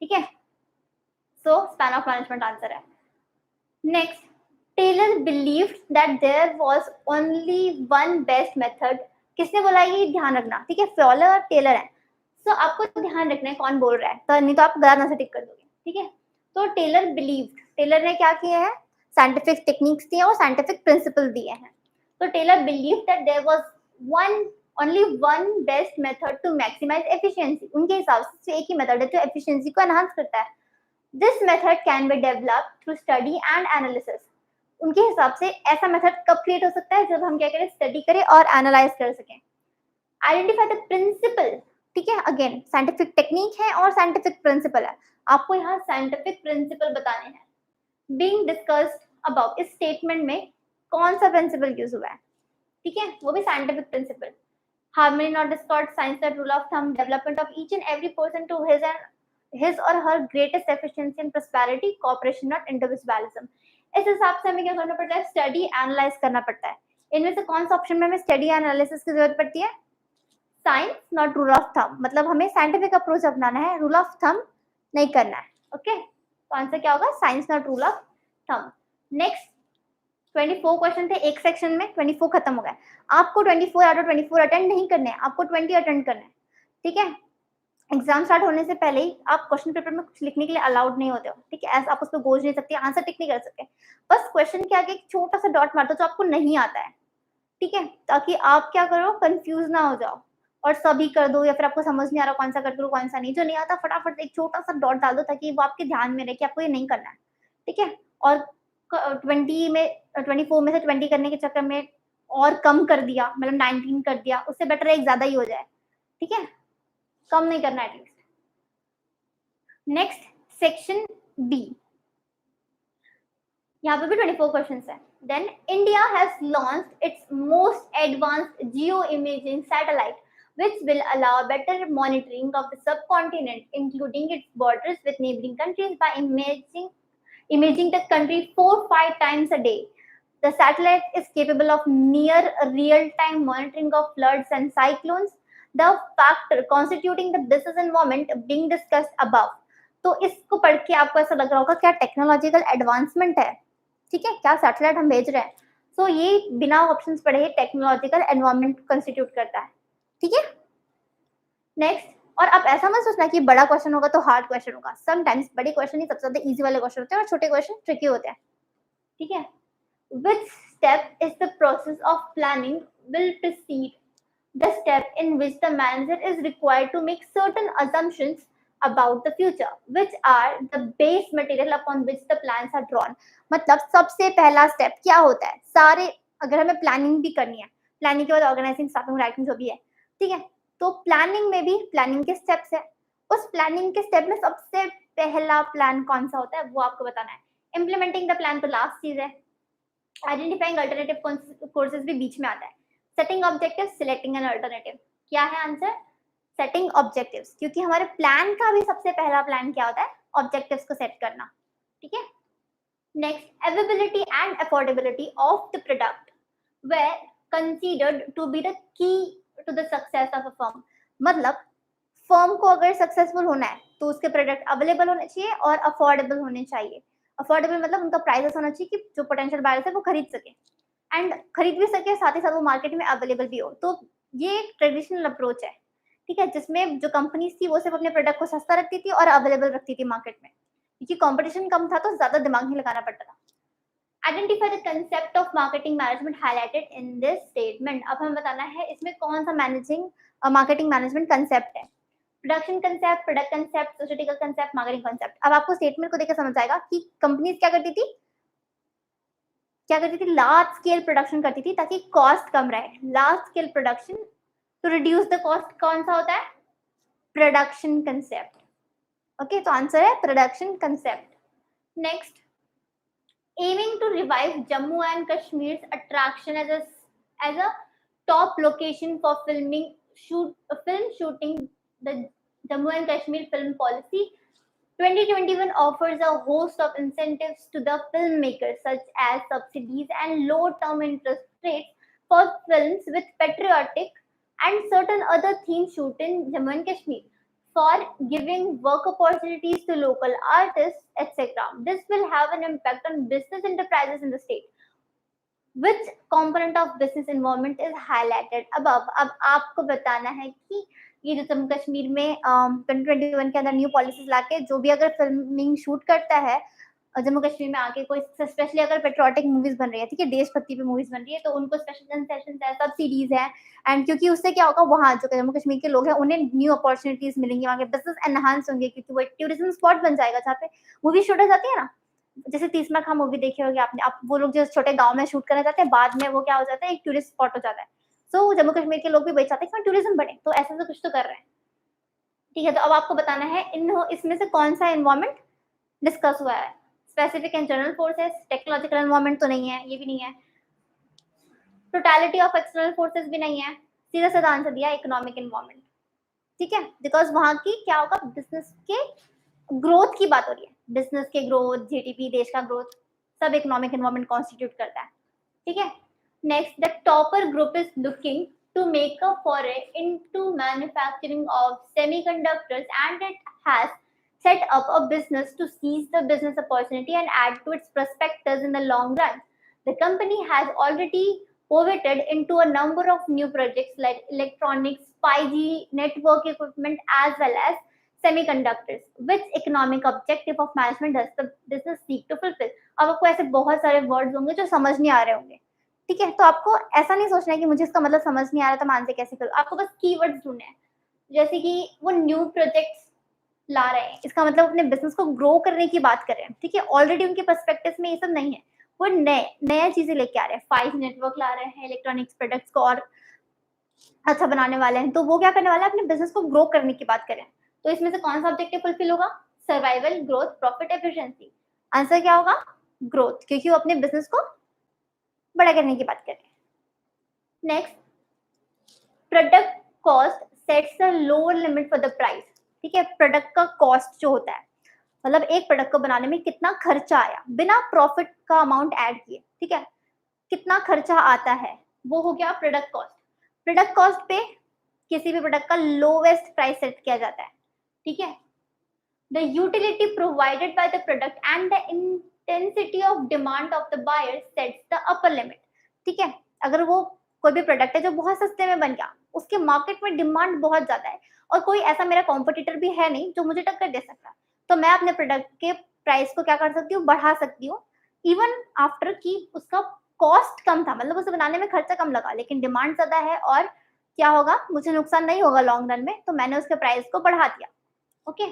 ठीक है, so span of management answer है। Next, Taylor believed that there was only one best method. किसने बोला, ये ध्यान रखना। ठीक है, फॉलर और टेलर है, सो आपको ध्यान रखना है कौन बोल रहा है, तो नहीं तो आप गलत आंसर टिक कर दोगे। ठीक है, तो टेलर बिलीव्ड, टेलर ने क्या किया है, साइंटिफिक टेक्निक्स दिए और साइंटिफिक प्रिंसिपल दिए हैं। तो Taylor believe that there was one only one best method to maximise efficiency. उनके हिसाब से एक ही मेथड है जो एफिशिएंसी को एनहांस करता है। This method can be developed through study and analysis. उनके हिसाब से ऐसा मेथड कब क्रिएट हो सकता है, जब हम क्या करें, स्टडी करें और एनालाइज कर सकें। Identify the principle. ठीक है, अगेन साइंटिफिक टेक्निक है और साइंटिफिक प्रिंसिपल है, आपको यहाँ साइंटिफिक प्रिंसिपल बताने हैं। बीइंग डिस्कस्ड अबाउट, इस स्टेटमेंट में कौन सा प्रिंसिपल यूज हुआ है। ठीक है, वो भी scientific principle. Harmony not discord, science that rule of thumb, development of each and every person to his or her greatest efficiency and prosperity, cooperation not individualism। इस हिसाब से हमें क्या करना पड़ता है, स्टडी एनालाइज करना पड़ता है। इनमें से कौन सा ऑप्शन में हमें स्टडी एनालिसिस की जरूरत पड़ती है, science not rule of thumb, मतलब हमें साइंटिफिक अप्रोच अपनाना है, रूल ऑफ थंब नहीं करना है। ओके, तो आंसर क्या होगा, science not rule of thumb. Next, 24 question थे एक सेक्शन में, 24 खत्म हो गए। आपको 24 आउट ऑफ 24 अटेंड नहीं करने हैं, आपको 20 अटेंड करने हैं। ठीक है, एग्जाम स्टार्ट होने से पहले ही आप क्वेश्चन पेपर में कुछ लिखने के लिए अलाउड नहीं होते हो। ठीक है, ऐसा आप उस पर गोज नहीं सकते, आंसर टिक नहीं कर सकते, बस क्वेश्चन के आगे एक छोटा सा डॉट मार दो जो आपको नहीं आता है। ठीक है, ताकि आप क्या करो, कंफ्यूज ना हो जाओ और सभी कर दो, या फिर आपको समझ नहीं आ रहा कौन सा कर दो कौन सा नहीं, जो नहीं आता फटाफट एक छोटा सा डॉट डाल दो ताकि वो आपके ध्यान में रहे कि आपको ये नहीं करना है। ठीक है, और 20 में 24 में से 20 करने के चक्कर में और कम कर दिया, मतलब 19 कर दिया, उससे बेटर एक ज्यादा ही हो जाए। ठीक है, कम नहीं करना एटलीस्ट। नेक्स्ट, सेक्शन बी, यहाँ पे भी 24 क्वेश्चन है। Then India has launched its most advanced geo imaging satellite which will allow better monitoring of the subcontinent, including its borders with neighboring countries by imaging the country 4-5 times a day. The satellite is capable of near real-time monitoring of floods and cyclones, the factor constituting the business environment being discussed above. तो इसको पढ़ के आपको ऐसा लग रहा होगा क्या टेक्नोलॉजिकल एडवांसमेंट है। ठीक है, क्या सैटेलाइट हम भेज रहे हैं, तो ये बिना ऑप्शंस पढ़े टेक्नोलॉजिकल एनवायरनमेंट कंस्टिट्यूट करता है। ठीक है, नेक्स्ट, और अब ऐसा मत सोचना कि बड़ा क्वेश्चन होगा तो हार्ड क्वेश्चन होगा, समटाइम्स बड़े क्वेश्चन ही सबसे ज्यादा इजी वाले क्वेश्चन होते हैं और छोटे क्वेश्चन ट्रिकी होते हैं। ठीक है, which step is the process of planning will precede the step in which the manager is required to make certain assumptions about the future, which are the base material upon which the plans are drawn। मतलब सबसे पहला step क्या होता है, सारे अगर हमें planning भी करनी है, प्लानिंग के बाद ऑर्गेनाइजिंग, स्टार्टिंग, राइटिंग जो भी है। ठीक है, तो प्लानिंग में भी प्लानिंग के स्टेप्स है, उस प्लानिंग के स्टेप में सबसे पहला प्लान कौन सा होता है वो आपको बताना है। इम्प्लीमेंटिंग द प्लान तो लास्ट चीज है। आइडेंटिफाइंग अल्टरनेटिव कोर्सेज भी बीच में आता है। Setting objective, selecting an alternative. क्या है आंसर, सेटिंग ऑब्जेक्टिव्स, क्योंकि हमारे प्लान का भी सबसे पहला प्लान क्या होता है, ऑब्जेक्टिव्स को सेट करना। ठीक है, next, availability and affordability of the product were considered to be the key to the success of a firm. मतलब फर्म को अगर सक्सेसफुल होना है तो उसके प्रोडक्ट अवेलेबल होने चाहिए और अफोर्डेबल होने चाहिए। अफोर्डेबल मतलब उनका प्राइस होना चाहिए कि जो पोटेंशियल बायर्स है वो खरीद सके, एंड खरीद भी सके, साथ ही साथ वो मार्केट में अवेलेबल भी हो। तो ये एक ट्रेडिशनल अप्रोच है। ठीक है, जिसमें जो कंपनीज थी वो सिर्फ अपने प्रोडक्ट को सस्ता रखती थी और अवेलेबल रखती थी मार्केट में, क्योंकि कंपटीशन कम था तो ज्यादा दिमाग नहीं लगाना पड़ता था। Identify the concept of marketing management highlighted in this statement. अब हमें बताना है इसमें कौन सा मार्केटिंग मैनेजमेंट कंसेप्ट है। Production concept, product concept, societal concept, marketing concept. अब आपको स्टेटमेंट को देखकर समझ आएगा कि कंपनीज क्या करती थी, लार्ज स्केल प्रोडक्शन करती थी ताकि कॉस्ट कम रहे। Large scale production to reduce the cost कौन सा होता है, प्रोडक्शन कंसेप्ट। ओके, तो आंसर है production concept. Next, aiming to revive Jammu and Kashmir's attraction as a top location for film shooting, the Jammu and Kashmir film policy 2021 offers a host of incentives to the filmmakers, such as subsidies and low-term interest rates for films with patriotic and certain other themes shoot in Jammu and Kashmir, for giving work opportunities to local artists, etc. This will have an impact on business enterprises in the state. Which component of business environment is highlighted above? अब आपको बताना है कि ये जो जम्मू कश्मीर में 2021 के अंदर न्यू पॉलिसीज लाके जो भी अगर फिल्मिंग शूट करता है जम्मू कश्मीर में आके कोई स्पेशली अगर पेट्रोटिक मूवीज बन रही है, ठीक है, देशभक्ति पे मूवीज बन रही है, तो उनको स्पेशल कंसेशन है, सब्सिडीज है, एंड क्योंकि उससे क्या होगा, वहाँ जो जम्मू कश्मीर के लोग हैं उन्हें न्यू अपॉर्चुनिटीज मिलेंगी, वहाँ के बिजनेस एनहांस होंगे, क्योंकि वो टूरिज्म स्पॉट बन जाएगा जहाँ पे मूवी शूट हो जाती है ना। जैसे 30 खां मूवी देखी होगी आपने, आप वो लोग जो छोटे गांव में शूट करना चाहते हैं, बाद में वो क्या हो जाता है, एक टूरिस्ट स्पॉट हो जाता है। सो जम्मू कश्मीर के लोग भी वही चाहते हैं कि टूरिज्म बढ़े, तो ऐसे तो कुछ तो कर रहे हैं, ठीक है। तो अब आपको बताना है इसमें से कौन सा एनवायरमेंट डिस्कस हुआ है। Specific and general forces, technological environment तो नहीं है, ये भी नहीं है, टोटलिटी ऑफ एक्सटर्नल फोर्सेस भी नहीं है, सीधा साधा आंसर दिया इकोनॉमिक एनवायरमेंट, ठीक है, बिकॉज वहां की क्या होगा, बिजनेस के ग्रोथ की बात हो रही है, बिजनेस के ग्रोथ, जीडीपी, देश का ग्रोथ, सब इकोनॉमिक एनवायरमेंट कॉन्स्टिट्यूट करता है, ठीक है। Next, the topper group is looking to make a foray into manufacturing of semiconductors, and it has set up a business to seize the business opportunity and add to its prospectus in the long run. The company has already pivoted into a number of new projects like electronics, 5G network equipment, as well as semiconductors. Which economic objective of management does the business seek to fulfill? अब आपको ऐसे बहुत सारे words होंगे जो समझ नहीं आ रहे होंगे, ठीक है, तो आपको ऐसा नहीं सोचना है कि मुझे इसका मतलब समझ नहीं आ रहा तो मैं आंसर कैसे करूं, आपको बस कीवर्ड्स ढूंढने हैं। जैसे कि वो न्यू प्रोजेक्ट्स ला रहे हैं, इसका मतलब अपने बिजनेस को ग्रो करने की बात कर रहे हैं, ठीक है, ऑलरेडी उनके पर्सपेक्टिव में ये सब नहीं है, वो नया चीजें लेके आ रहे हैं, 5 नेटवर्क ला रहे हैं, इलेक्ट्रॉनिक्स प्रोडक्ट्स को और अच्छा बनाने वाले हैं, तो वो क्या करने वाले हैं, अपने बिजनेस को ग्रो करने की बात करें। तो इसमें से कौन सा ऑब्जेक्टिव फुलफिल होगा, survival, growth, profit, efficiency. Answer क्या होगा, ग्रोथ, क्योंकि वो अपने बिजनेस को बड़ा करने की बात कर रहे हैं। Next, product cost sets the lower limit for the price, ठीक है, प्रोडक्ट का कॉस्ट जो होता है, मतलब एक प्रोडक्ट को बनाने में कितना खर्चा आया बिना प्रॉफिट का अमाउंट ऐड किए, ठीक है, कितना खर्चा आता है, वो हो गया प्रोडक्ट कॉस्ट। प्रोडक्ट कॉस्ट पे किसी भी प्रोडक्ट का लोवेस्ट प्राइस सेट किया जाता है, ठीक है। The utility provided by the product and the intensity of demand of the buyer sets the upper limit, ठीक है। अगर वो कोई भी प्रोडक्ट है जो बहुत सस्ते में बन गया, उसके मार्केट में डिमांड बहुत ज्यादा है और कोई ऐसा मेरा कॉम्पिटिटर भी है नहीं जो मुझे टक्कर दे सकता, तो मैं अपने प्रोडक्ट के प्राइस को क्या कर सकती हूँ, बढ़ा सकती हूँ, इवन आफ्टर कि उसका कॉस्ट कम था, मतलब उसे बनाने में खर्चा कम लगा, लेकिन डिमांड ज्यादा है और क्या होगा, मुझे नुकसान नहीं होगा लॉन्ग रन में, तो मैंने उसके प्राइस को बढ़ा दिया, okay.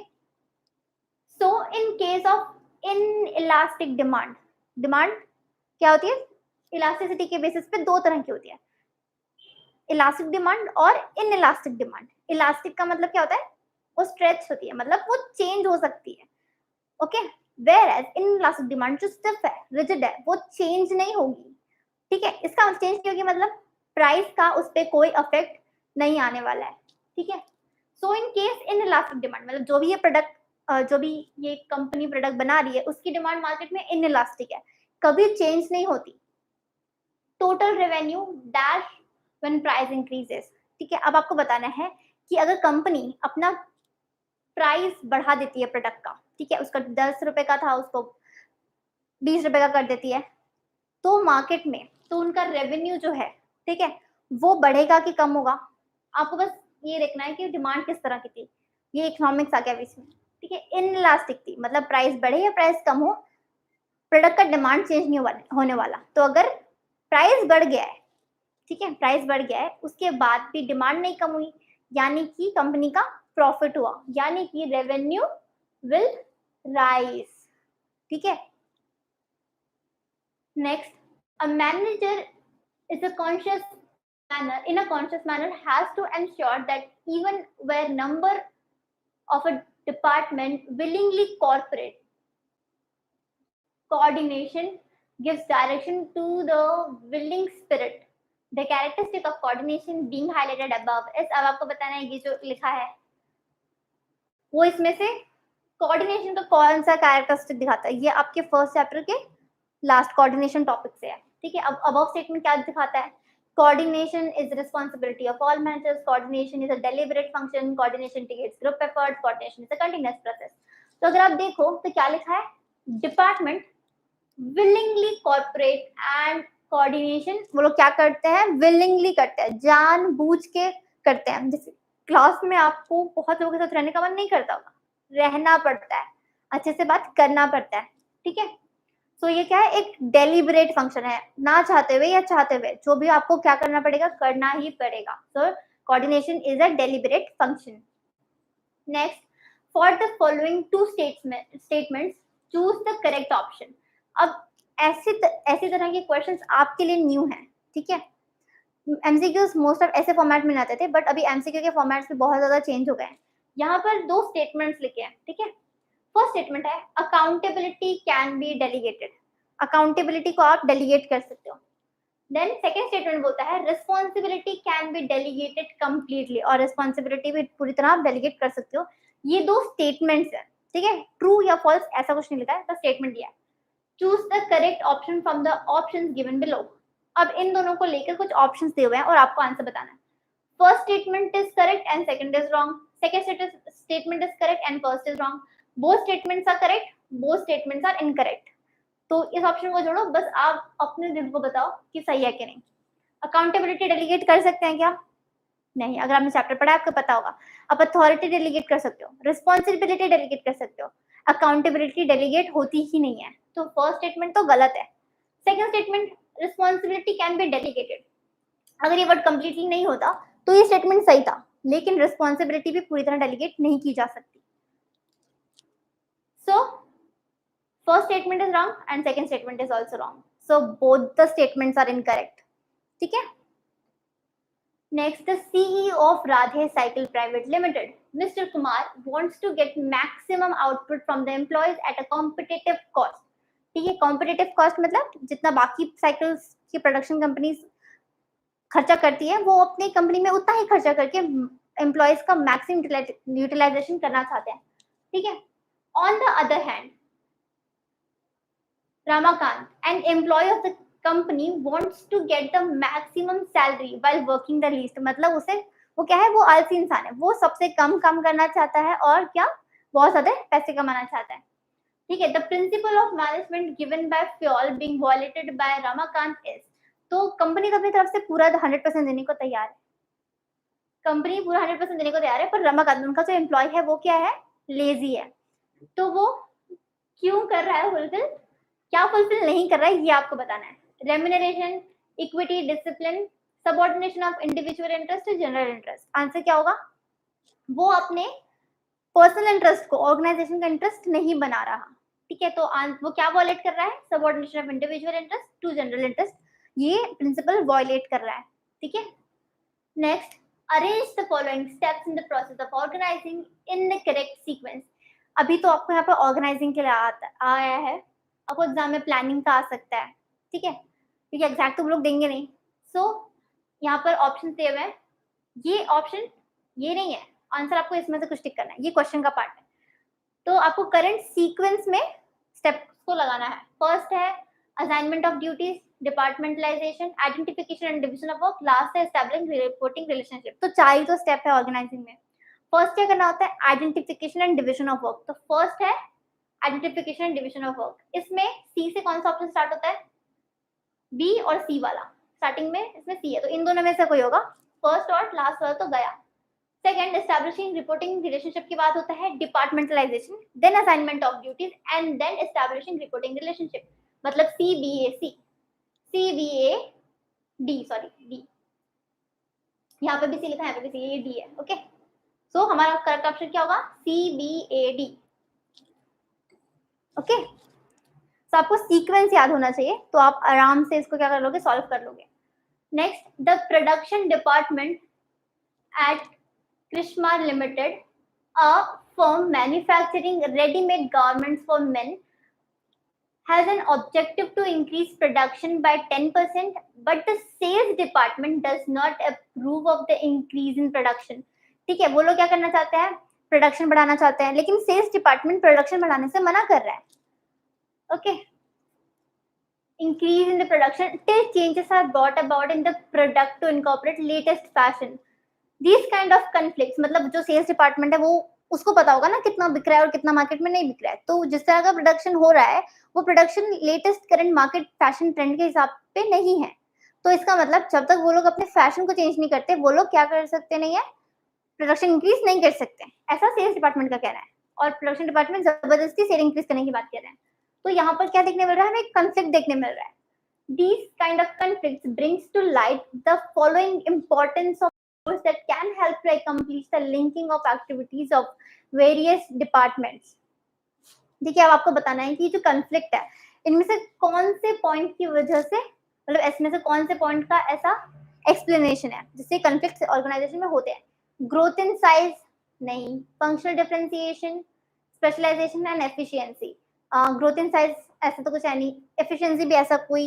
So in case of in elastic demand, demand क्या होती है, इलास्टिसिटी के बेसिस पे दो तरह की होती है, इलास्टिक डिमांड और इन इलास्टिक डिमांड। इलास्टिक का मतलब क्या होता है, वो स्ट्रेच होती है, मतलब वो चेंज हो सकती है, okay, whereas inelastic demand जो स्टिफ है, रिजिड है, वो चेंज नहीं होगी, ठीक है, इसका चेंज नहीं होगी मतलब प्राइस का उस पर कोई अफेक्ट नहीं आने वाला है, ठीक है। So in case inelastic demand, मतलब जो भी ये प्रोडक्ट जो भी ये कंपनी प्रोडक्ट बना रही है उसकी डिमांड मार्केट में इन इलास्टिक है, कभी चेंज नहीं होती। Total revenue dash when price increases, ठीक है। अब आपको बताना है कि अगर कंपनी अपना प्राइस बढ़ा देती है प्रोडक्ट का, ठीक है, उसका 10 रुपए का था उसको 20 रुपए का कर देती है, तो मार्केट में तो उनका रेवेन्यू जो है, ठीक है, वो बढ़ेगा कि कम होगा। आपको बस ये देखना है कि डिमांड किस तरह की थी, ये इकोनॉमिक्स आ गया बीच में, ठीक है। इनइलास्टिक थी मतलब प्राइस बढ़े या प्राइस कम हो, प्रोडक्ट का डिमांड चेंज नहीं होने वाला। तो अगर प्राइस बढ़ गया है, ठीक है, प्राइस बढ़ गया है, उसके बाद भी डिमांड नहीं कम हुई, यानी कि कंपनी का प्रॉफिट हुआ, यानी कि रेवेन्यू विल राइज, ठीक है। Next, a manager is a conscious in a conscious manner has to ensure that even where number of a department willingly cooperate, coordination gives direction to the willing spirit. The characteristic of coordination being highlighted above is, अब आपको बताना है ये जो लिखा है वो इसमें से कोऑर्डिनेशन का कौन सा कैरेक्टरिस्टिक दिखाता है? ये आपके फर्स्ट चैप्टर के लास्ट कोऑर्डिनेशन टॉपिक से है, ठीक है। अब अबव स्टेटमेंट क्या दिखाता है? Coordination is responsibility of all managers, coordination is a deliberate function, coordination integrates group effort, coordination is a continuous process. तो अगर आप देखो तो क्या लिखा है? Department willingly corporate and coordination, वो लोग क्या करते हैं? विलिंगली करते हैं, जानबूझ के करते हैं। जैसे क्लास में आपको बहुत लोगों के साथ रहने का मन नहीं करता होगा, रहना पड़ता है, अच्छे से बात करना पड़ता है, ठीक है। तो ये क्या है? एक डेलिबरेट फंक्शन है, ना चाहते हुए या चाहते हुए जो भी आपको क्या करना पड़ेगा, करना ही पड़ेगा। तो coordination is a deliberate function. Next, for the following two statements choose the correct option. अब ऐसी तरह के क्वेश्चंस आपके लिए न्यू हैं, ठीक है। एमसीक्यूज मोस्ट ऑफ ऐसे फॉर्मेट में आते थे, बट अभी एमसीक्यू के फॉर्मेट्स भी बहुत ज्यादा चेंज हो गए हैं। यहाँ पर दो स्टेटमेंट्स लिखे हैं, ठीक है। फर्स्ट स्टेटमेंट है accountability can be delegated, accountability को आप डेलीगेट कर सकते हो। देन सेकंड स्टेटमेंट बोलता है responsibility can be delegated completely, और रिस्पॉन्सिबिलिटी भी पूरी तरह आप डेलीगेट कर सकते हो। ये दो स्टेटमेंट्स है, ठीक है। ट्रू या फॉल्स ऐसा कुछ नहीं लिखा है, बस स्टेटमेंट दिया है। Choose the correct option from the options given below. अब इन दोनों को लेकर कुछ ऑप्शंस दिए हुए हैं और आपको आंसर बताना है। First statement is correct and second is wrong, second statement is correct and first is wrong, both statements are correct, both statements are incorrect. तो इस ऑप्शन को जोड़ो, बस आप अपने दिल को बताओ कि सही है कि नहीं। अकाउंटेबिलिटी डेलीगेट कर सकते हैं क्या? नहीं। अगर आपने चैप्टर पढ़ा है आपको पता होगा। आप अथॉरिटी डेलीगेट कर सकते हो, रिस्पॉन्सिबिलिटी डेलीगेट कर सकते हो, अकाउंटेबिलिटी डेलीगेट होती ही नहीं है। तो फर्स्ट स्टेटमेंट तो गलत है। Second statement responsibility can be delegated, अगर ये वर्ड कंप्लीटली नहीं होता तो ये स्टेटमेंट सही था, लेकिन रिस्पॉन्सिबिलिटी भी पूरी तरह डेलीगेट नहीं की जा सकती। So first statement is wrong and second statement is also wrong, so both the statements are incorrect, ठीक है। Next, the CEO of Radhe Cycle Private Limited, Mr. Kumar, wants to get maximum output from the employees at a competitive cost. ठीक है, competitive cost मतलब जितना बाकी cycles की production companies खर्चा करती है, वो अपनी कंपनी में उतना ही खर्चा करके एम्प्लॉयज का मैक्सिमम यूटिलाइजेशन करना चाहते हैं, ठीक है। On the other hand, Ramakant, an employee of the company, wants to get the maximum salary while working the least. मतलब उसे वो क्या है, वो आलसी इंसान है, वो सबसे कम काम करना चाहता है और क्या बहुत ज्यादा पैसे कमाना चाहता है, ठीक है। The principle of management given by Fayol being violated by Ramakant is, तो कंपनी तो अपनी तरफ से पूरा 100% देने को तैयार है, कंपनी पूरा 100% देने को तैयार है, पर रमाकांत उनका जो एम्प्लॉय है वो क्या है, लेजी है। तो वो क्यों कर रहा है फुलफिल, क्या फुलफिल नहीं कर रहा है, ये आपको बताना है। Remuneration, equity, discipline, subordination of individual interest to general interest. Answer क्या होगा? वो अपने पर्सनल इंटरेस्ट को ऑर्गेनाइजेशन का इंटरेस्ट नहीं बना रहा, ठीक है। तो वो क्या वॉयलेट कर रहा है? Subordination of individual interest to general interest, ये प्रिंसिपल वॉयलेट कर रहा है, ठीक है। Next, arrange the following steps in the process of organising in the correct sequence. अभी तो आपको यहाँ पर ऑर्गेनाइजिंग के लिए आया है, आपको एग्जाम में प्लानिंग का आ सकता है, ठीक है, क्योंकि एग्जैक्ट तो हम लोग देंगे नहीं। सो यहाँ पर ऑप्शन दिए हुए हैं, ये ऑप्शन ये नहीं है, आंसर आपको इसमें से कुछ टिक करना है, ये क्वेश्चन का पार्ट है। तो आपको करंट सीक्वेंस में स्टेप्स को लगाना है। फर्स्ट है assignment of duties, departmentalisation, identification and division of work, last है एस्टैब्लिशिंग रिपोर्टिंग रिलेशनशिप। तो 4 ही तो स्टेप है ऑर्गेनाइजिंग में। फर्स्ट क्या करना होता है? Identification and division of work. तो फर्स्ट है identification and division of work. इसमें सी से कौन सा ऑप्शन स्टार्ट होता है? बी और सी वाला, स्टार्टिंग में इसमें सी है, तो इन दोनों में से कोई होगा, फर्स्ट और लास्ट वाला तो गया। सेकंड, एस्टैब्लिशिंग रिपोर्टिंग रिलेशनशिप की बात होता है departmentalisation, then assignment of duties and then establishing reporting relationship, मतलब CBAC, CBAD, सॉरी डी, यहाँ पे भी सी लिखा है, यहाँ पे भी सी, ये डी है, ओके। सो हमारा करेक्ट ऑप्शन क्या होगा? CBAD, okay. तो आपको सीक्वेंस याद होना चाहिए, तो आप आराम से इसको क्या कर लोगे, सॉल्व कर लोगे। Next, the production department at Krishma Limited, a firm manufacturing readymade garments for men, has an objective to increase production by 10%, but the sales department does not approve of the increase in production. ठीक है, वो लोग क्या करना चाहते हैं? Production बढ़ाना चाहते हैं, लेकिन सेल्स डिपार्टमेंट प्रोडक्शन बढ़ाने से मना कर रहा है। Okay, increase in the production till changes are brought about in the product to incorporate latest fashion. These kind of conflicts, मतलब जो सेल्स डिपार्टमेंट है वो उसको पता होगा ना कितना बिक रहा है और कितना मार्केट में नहीं बिक रहा है, तो जिस तरह का प्रोडक्शन हो रहा है वो production latest current market fashion trend के हिसाब पे नहीं है। तो इसका मतलब जब तक वो लोग अपने फैशन को चेंज नहीं करते, वो लोग क्या कर सकते नहीं है, प्रोडक्शन इंक्रीज नहीं कर सकते, ऐसा सेल्स डिपार्टमेंट का कहना है। और प्रोडक्शन डिपार्टमेंट जबरदस्ती सेल इंक्रीज करने की बात कर रहे हैं। तो यहाँ पर क्या देखने मिल रहा है, हमें कंफ्लिक्ट देखने मिल रहा है। These kind of conflicts brings to light the following importance of tools that can help to accomplish the linking of activities of various departments. देखिए, अब आपको बताना है कि जो कॉन्फ्लिक्ट है इनमें से कौन से पॉइंट की वजह से, मतलब इसमें से कौन से पॉइंट का ऐसा एक्सप्लेनेशन है जिससे कॉन्फ्लिक्ट ऑर्गेनाइजेशन में होते हैं। ग्रोथ इन साइज नहीं, functional differentiation, specialisation and efficiency. Growth in size ऐसा तो कुछ है नहीं, एफिशिएंसी भी ऐसा कोई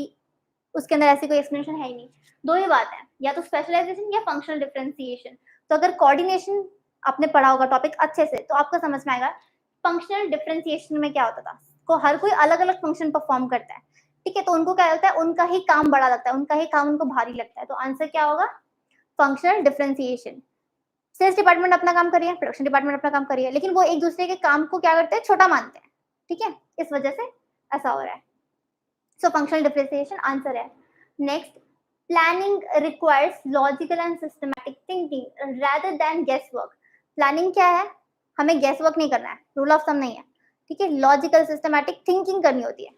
उसके अंदर ऐसी कोई एक्सप्लेनेशन है ही नहीं। दो ही बात है, या तो स्पेशलाइजेशन या फंक्शनल डिफरेंशिएशन। तो अगर कोऑर्डिनेशन आपने पढ़ा होगा टॉपिक अच्छे से तो आपको समझ में आएगा फंक्शनल डिफरेंशिएशन में क्या होता था। को हर कोई अलग अलग फंक्शन परफॉर्म करता है, ठीक है, तो उनको क्या लगता है, उनका ही काम बड़ा लगता है, उनका ही काम उनको भारी लगता है। तो आंसर क्या होगा, फंक्शनल डिफरेंशिएशन। सेल्स डिपार्टमेंट अपना काम करिए, प्रोडक्शन डिपार्टमेंट अपना काम करिए, लेकिन वो एक दूसरे के काम को क्या करते हैं, छोटा मानते हैं, ठीक है, इस वजह से ऐसा हो रहा है। सो फंक्शनल डिफरेंशिएशन आंसर है। Next, planning requires logical and systematic thinking rather than guesswork. Planning क्या है, हमें गेस वर्क नहीं करना है, रूल ऑफ थंब नहीं है, ठीक है, लॉजिकल सिस्टमैटिक थिंकिंग करनी होती है।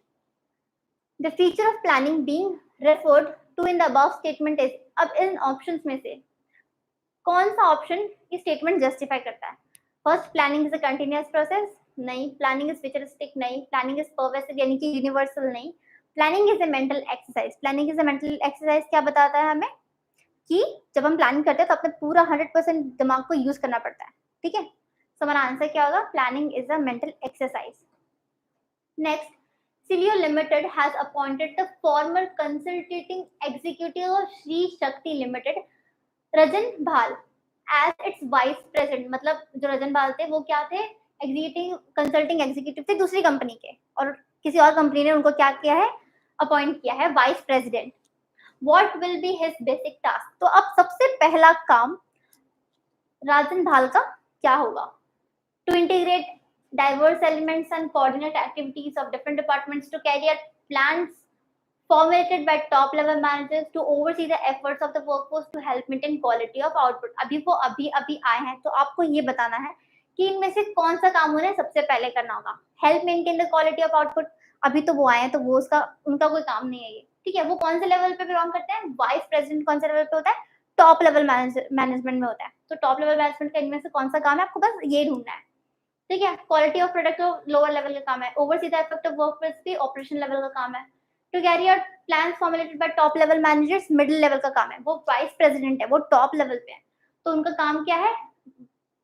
The feature of planning being referred to in the above statement is, अब इन ऑप्शंस में से कौन सा ऑप्शन ये स्टेटमेंट जस्टिफाई करता है। First, planning is a continuous process, नहीं। प्लानिंग इज फ्यूचरिस्टिक, नहीं। प्लानिंग इज परवेसिव यानी कि यूनिवर्सल, नहीं। Planning is a mental exercise, planning is a mental exercise क्या बताता है हमें कि जब हम प्लानिंग करते हैं तो अपने पूरा 100% दिमाग को यूज करना पड़ता है, ठीक है। तो हमारा आंसर क्या होगा, planning is a mental exercise. Next, Cilio Limited has appointed the former consulting executive of Sri Shakti Limited, रजन भाल, as its vice president। मतलब जो रजन भाल थे वो क्या थे, एग्जीक्यूटिव कंसल्टिंग एग्जीक्यूटिव थे दूसरी कंपनी के, और किसी और कंपनी ने उनको क्या किया है, अपॉइंट किया है vice president. What will be his basic task, तो अब सबसे पहला काम राजन भाल का क्या होगा, to integrate diverse elements and coordinate activities of different departments to carry out plans formulated by top level managers to oversee the efforts of the workforce to help maintain quality of output। अभी वो अभी आए हैं तो आपको ये बताना है कि इनमें से कौन सा काम उन्हें सबसे पहले करना होगा। Help maintain the quality of output, अभी तो वो आए हैं तो वो उनका कोई काम नहीं है ये, ठीक है। वो कौन से लेवल पे बिलोंग करते हैं, वाइस प्रेसिडेंट कौन से लेवल पे होता है, टॉप लेवल मैनेजमेंट में होता है। तो टॉप लेवल मैनेजमेंट का इनमें से कौन सा काम है, आपको बस ये ढूंढना है, ठीक है। Quality of product lower level का काम है, oversee the effect of workforce भी ऑपरेशन लेवल का काम है। To carry out plans formulated by top level managers middle level का काम है, वो वाइस प्रेसिडेंट है, वो टॉप लेवल पे है, तो उनका काम क्या है,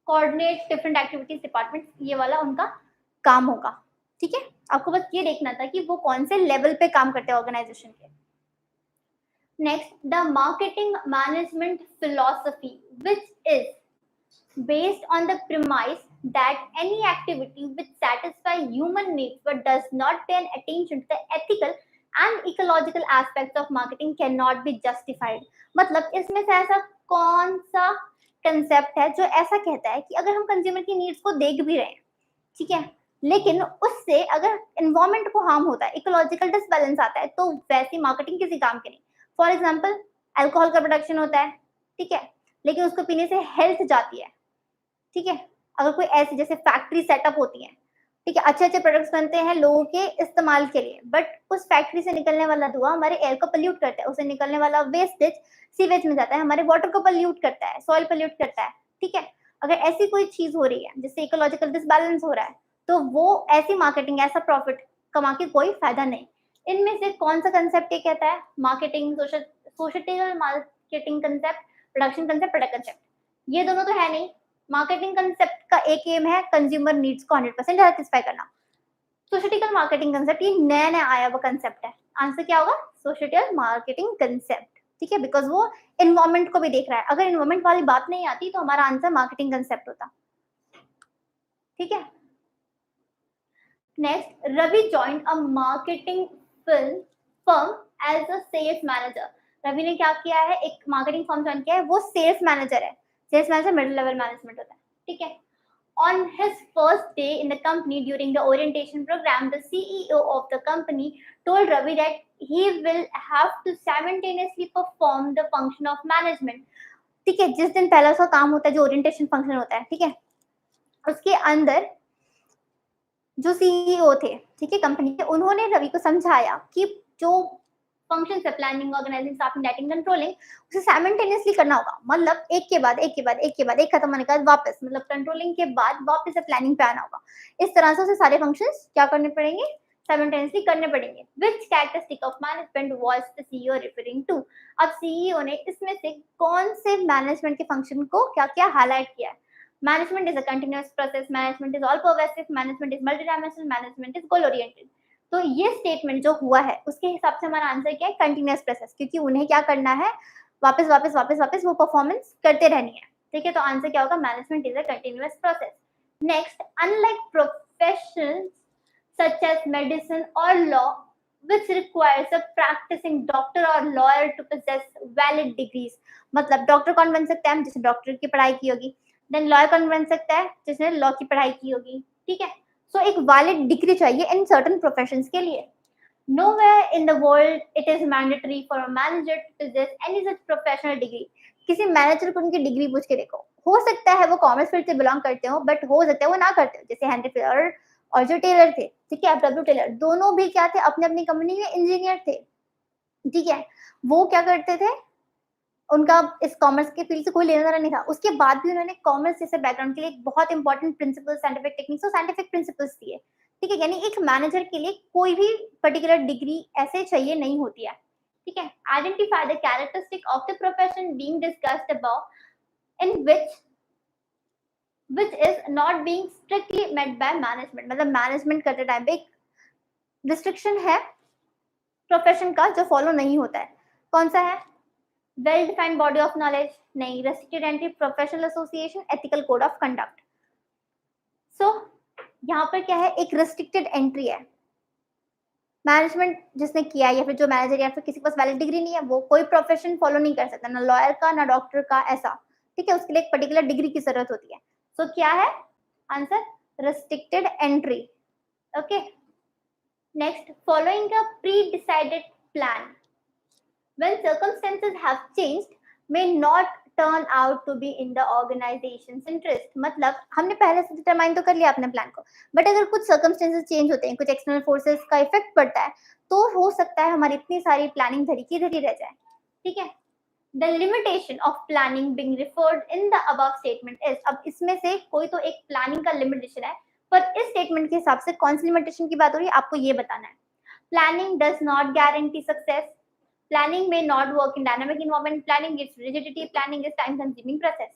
कोऑर्डिनेट डिफरेंट एक्टिविटीज डिपार्टमेंट, ये वाला उनका काम होगा, ठीक है। आपको बस ये देखना था कि वो कौन से लेवल पे काम करते हैं ऑर्गेनाइजेशन के। Next, the marketing management philosophy which is based on the premise that any activity which satisfies human needs but does not pay attention to the ethical and ecological aspects of marketing cannot be justified। मतलब इसमें से ऐसा कौन सा concept है जो ऐसा कहता है कि अगर हम कंज्यूमर की नीड्स को देख भी रहे हैं, ठीक है, लेकिन उससे अगर एनवायरमेंट को हार्म होता है, इकोलॉजिकल डिसबैलेंस आता है, तो वैसी मार्केटिंग किसी काम की नहीं। फॉर एग्जाम्पल, अल्कोहल का प्रोडक्शन होता है, ठीक है, लेकिन उसको पीने से हेल्थ जाती है, ठीक है। अगर कोई ऐसी जैसे फैक्ट्री सेटअप होती है, ठीक है, अच्छे अच्छे प्रोडक्ट्स बनते हैं लोगों के इस्तेमाल के लिए, बट उस फैक्ट्री से निकलने वाला धुआं हमारे एयर को पोल्यूट करता है, उससे निकलने वाला वेस्टेज सीवेज में जाता है, हमारे वाटर को पोल्यूट करता है, सॉइल पोल्यूट करता है, ठीक है। अगर ऐसी कोई चीज हो रही है जिससे इकोलॉजिकल डिसबैलेंस हो रहा है, तो वो ऐसी मार्केटिंग, ऐसा प्रॉफिट कमा के कोई फायदा नहीं। इनमें से कौन सा कंसेप्ट ये कहता है, marketing, social marketing concept, production concept, product concept, ये दोनों तो है नहीं। मार्केटिंग कंसेप्ट का एक एम है कंज्यूमर नीड्स को 100% सैटिस्फाई करना। सोसाइटिकल मार्केटिंग कंसेप्ट ये नया नया आया हुआ कंसेप्ट है, आंसर क्या होगा, सोसाइटिकल मार्केटिंग कंसेप्ट, ठीक है, बिकॉज वो एनवायरमेंट को भी देख रहा है। अगर एनवायरमेंट वाली बात नहीं आती तो हमारा आंसर मार्केटिंग कंसेप्ट होता। ठीक है। Next, Ravi join a marketing firm as a sales manager. Ravi ने क्या किया है, एक मार्केटिंग फर्म ज्वाइन किया है, वो सेल्स मैनेजर है। Sales manager middle level management होता है, ठीक है। On his first day in the company during the orientation program, the CEO of the company told Ravi that he will have to simultaneously perform the function of management. ठीक है, जिस दिन पहला उसका काम होता है, जो ओरिएंटेशन फंक्शन होता है, ठीक है, उसके अंदर जो सीईओ थे, ठीक है, कंपनी के, उन्होंने रवि को समझाया कि जो फंक्शन है, planning, organising, staffing, directing, controlling, उसे साइमल्टेनियसली करना होगा। मतलब एक के बाद एक के बाद एक के बाद एक खत्म होने के बाद वापस, मतलब कंट्रोलिंग के बाद वापस से प्लानिंग पे आना होगा। इस तरह से उसे सारे फंक्शंस क्या करने पड़ेंगे, साइमल्टेनियसली करने पड़ेंगे। Which characteristic of management was the CEO referring to. अब सीईओ ने इसमें से कौन से मैनेजमेंट के फंक्शन को क्या क्या हाईलाइट किया है। Management is a continuous process, management is all pervasive, management is multidimensional, management is goal oriented. तो ये स्टेटमेंट जो हुआ है उसके हिसाब से हमारा आंसर क्या है, कंटिन्यूअस प्रोसेस, क्योंकि उन्हें क्या करना है, वापस वापस वापस वापस वो परफॉर्मेंस करते रहनी है, ठीक है। तो आंसर क्या होगा, management is a continuous process. Next, unlike professions such as medicine और law which requires a practicing doctor or lawyer to possess valid degrees। मतलब डॉक्टर कौन बन सकता है, जिसने डॉक्टर की पढ़ाई की होगी। देन लॉयर कौन बन सकता है, जिसने लॉ की पढ़ाई की होगी, ठीक है। सो एक वैलिड डिग्री चाहिए इन सर्टेन प्रोफेशंस के लिए। Nowhere in the world it is mandatory for a manager to possess any such professional degree। किसी मैनेजर को उनकी डिग्री पूछ के देखो, हो सकता है वो कॉमर्स फील्ड से बिलोंग करते हो, बट हो सकता है वो ना करते हो, जैसे हेनरी फियर और जो टेलर थे, ठीक है, डब्ल्यू टेलर, दोनों भी क्या थे, अपने अपनी कंपनी में इंजीनियर थे, ठीक है। वो क्या करते थे, उनका इस कॉमर्स के फील्ड से कोई लेना देना नहीं था, उसके बाद भी उन्होंने कॉमर्स जैसे बैकग्राउंड के लिए एक बहुत इंपॉर्टेंट प्रिंसिपल, साइंटिफिक टेक्निक्स और साइंटिफिक प्रिंसिपल्स दिए, ठीक है। यानी एक मैनेजर के लिए कोई भी पर्टिकुलर डिग्री ऐसे चाहिए नहीं होती है, ठीक है। Identify the characteristic of the profession being discussed above in which is not being strictly met by management। मतलब मैनेजमेंट करते टाइम पे एक रिस्ट्रिक्शन है प्रोफेशन का जो फॉलो नहीं होता है। कौन सा है, well defined body of knowledge, नहीं, restricted entry, professional association, ethical code of conduct. So यहाँ पर क्या है, एक रेस्ट्रिक्टेड एंट्री है। मैनेजमेंट जिसने किया है या फिर जो मैनेजर या फिर किसी के पास वैलिड डिग्री नहीं है, वो कोई प्रोफेशन फॉलो नहीं कर सकता, ना लॉयर का ना डॉक्टर का, ऐसा, ठीक है। उसके लिए एक पर्टिकुलर डिग्री की जरूरत होती है। सो क्या है answer, restricted entry, okay. Next, following a pre decided plan when circumstances have changed may not turn out to be in the organization's interest। मतलब हमने पहले से डिटरमाइन तो कर लिया अपने प्लान को, बट अगर कुछ सर्कमस्टेंसेस चेंज होते हैं, कुछ एक्सटर्नल फोर्सेस का इफेक्ट पड़ता है, तो हो सकता है हमारी इतनी सारी प्लानिंग धरी की धरी रह जाए, ठीक है। The limitation of planning being referred in the above statement is. अब इसमें से कोई तो एक प्लानिंग का लिमिटेशन है, पर इस स्टेटमेंट के हिसाब से कौन सी लिमिटेशन की बात हो रही है, आपको ये बताना है। Planning does not guarantee success, planning may not work in dynamic environment, planning is rigidity, planning is time consuming process।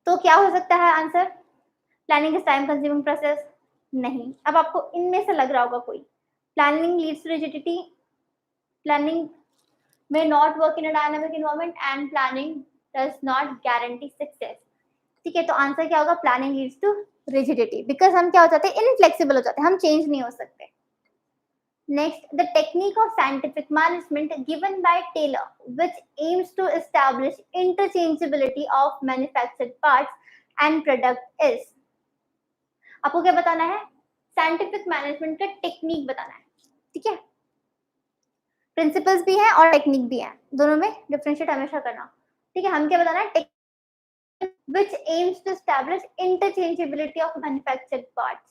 तो क्या हो सकता है answer, planning is time consuming process, नहीं। अब आपको इनमें से लग रहा होगा कोई, planning leads to rigidity, planning may not work in a dynamic environment and planning does not guarantee success, ठीक है। तो आंसर क्या होगा, planning leads to rigidity, because हम क्या हो जाते हैं, इनफ्लेक्सिबल हो जाते हैं, हम चेंज नहीं हो सकते। Next, the technique of scientific management given by Taylor, which aims to establish interchangeability of manufactured parts and product is। आपको क्या बताना है, साइंटिफिक मैनेजमेंट का टेक्निक बताना है, ठीक है। प्रिंसिपल्स भी हैं और टेक्निक भी है, दोनों में डिफरेंशिएट हमेशा करना, ठीक है। हम क्या बताना है, which aims to establish interchangeability of manufactured parts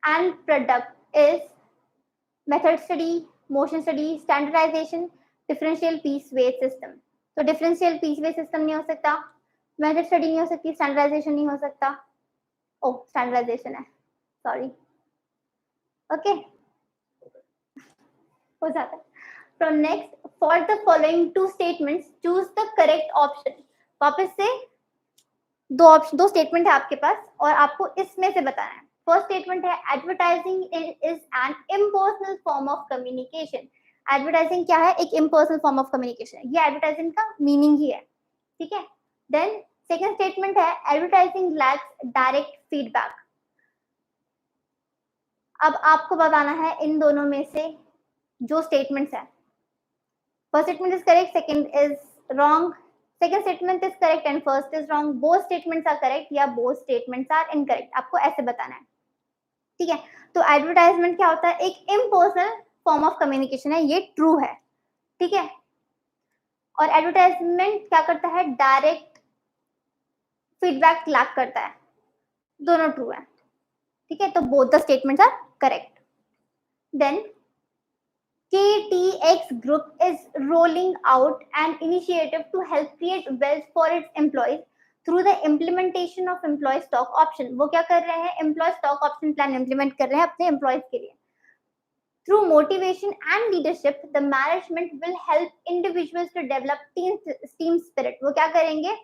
and product is method study, motion study, standardization, differential piece weight system। तो differential piece weight system नहीं हो सकता, method study नहीं हो सकती, standardization नहीं हो सकता, ओ standardization है, सॉरी, ओके, हो जाता है। So next, for the following two statements, choose the correct option। वापस से दो स्टेटमेंट है आपके पास और आपको इसमें से बताना है। फर्स्ट स्टेटमेंट है, advertising is an impersonal form of communication. Advertising क्या है, एक इम्पर्सनल फॉर्म ऑफ कम्युनिकेशन है, ये एडवर्टाइजिंग का मीनिंग ही है, ठीक है। देन सेकंड स्टेटमेंट है एडवर्टाइजिंग लैक्स डायरेक्ट फीडबैक। अब आपको बताना है इन दोनों में से जो स्टेटमेंट्स है, first statement is correct, second is wrong, second statement is correct and first is wrong, both statements are correct या बोथ स्टेटमेंट्स आर इनकरेक्ट, आपको ऐसे बताना है। ठीक है, तो एडवर्टाइजमेंट क्या होता है, एक इम्पर्सनल फॉर्म ऑफ कम्युनिकेशन है, ये ट्रू है। ठीक है, और एडवर्टाइजमेंट क्या करता है, डायरेक्ट फीडबैक लैक करता है, दोनों ट्रू है। ठीक है, तो both the statements are correct. Then KTX Group is rolling out an initiative to help create wealth for its employees through the implementation of employee stock option। वो क्या कर रहे हैं, employee stock option plan implement कर रहे हैं अपने employees के लिए। Through motivation and leadership, the management will help individuals to develop team spirit। वो क्या करेंगे,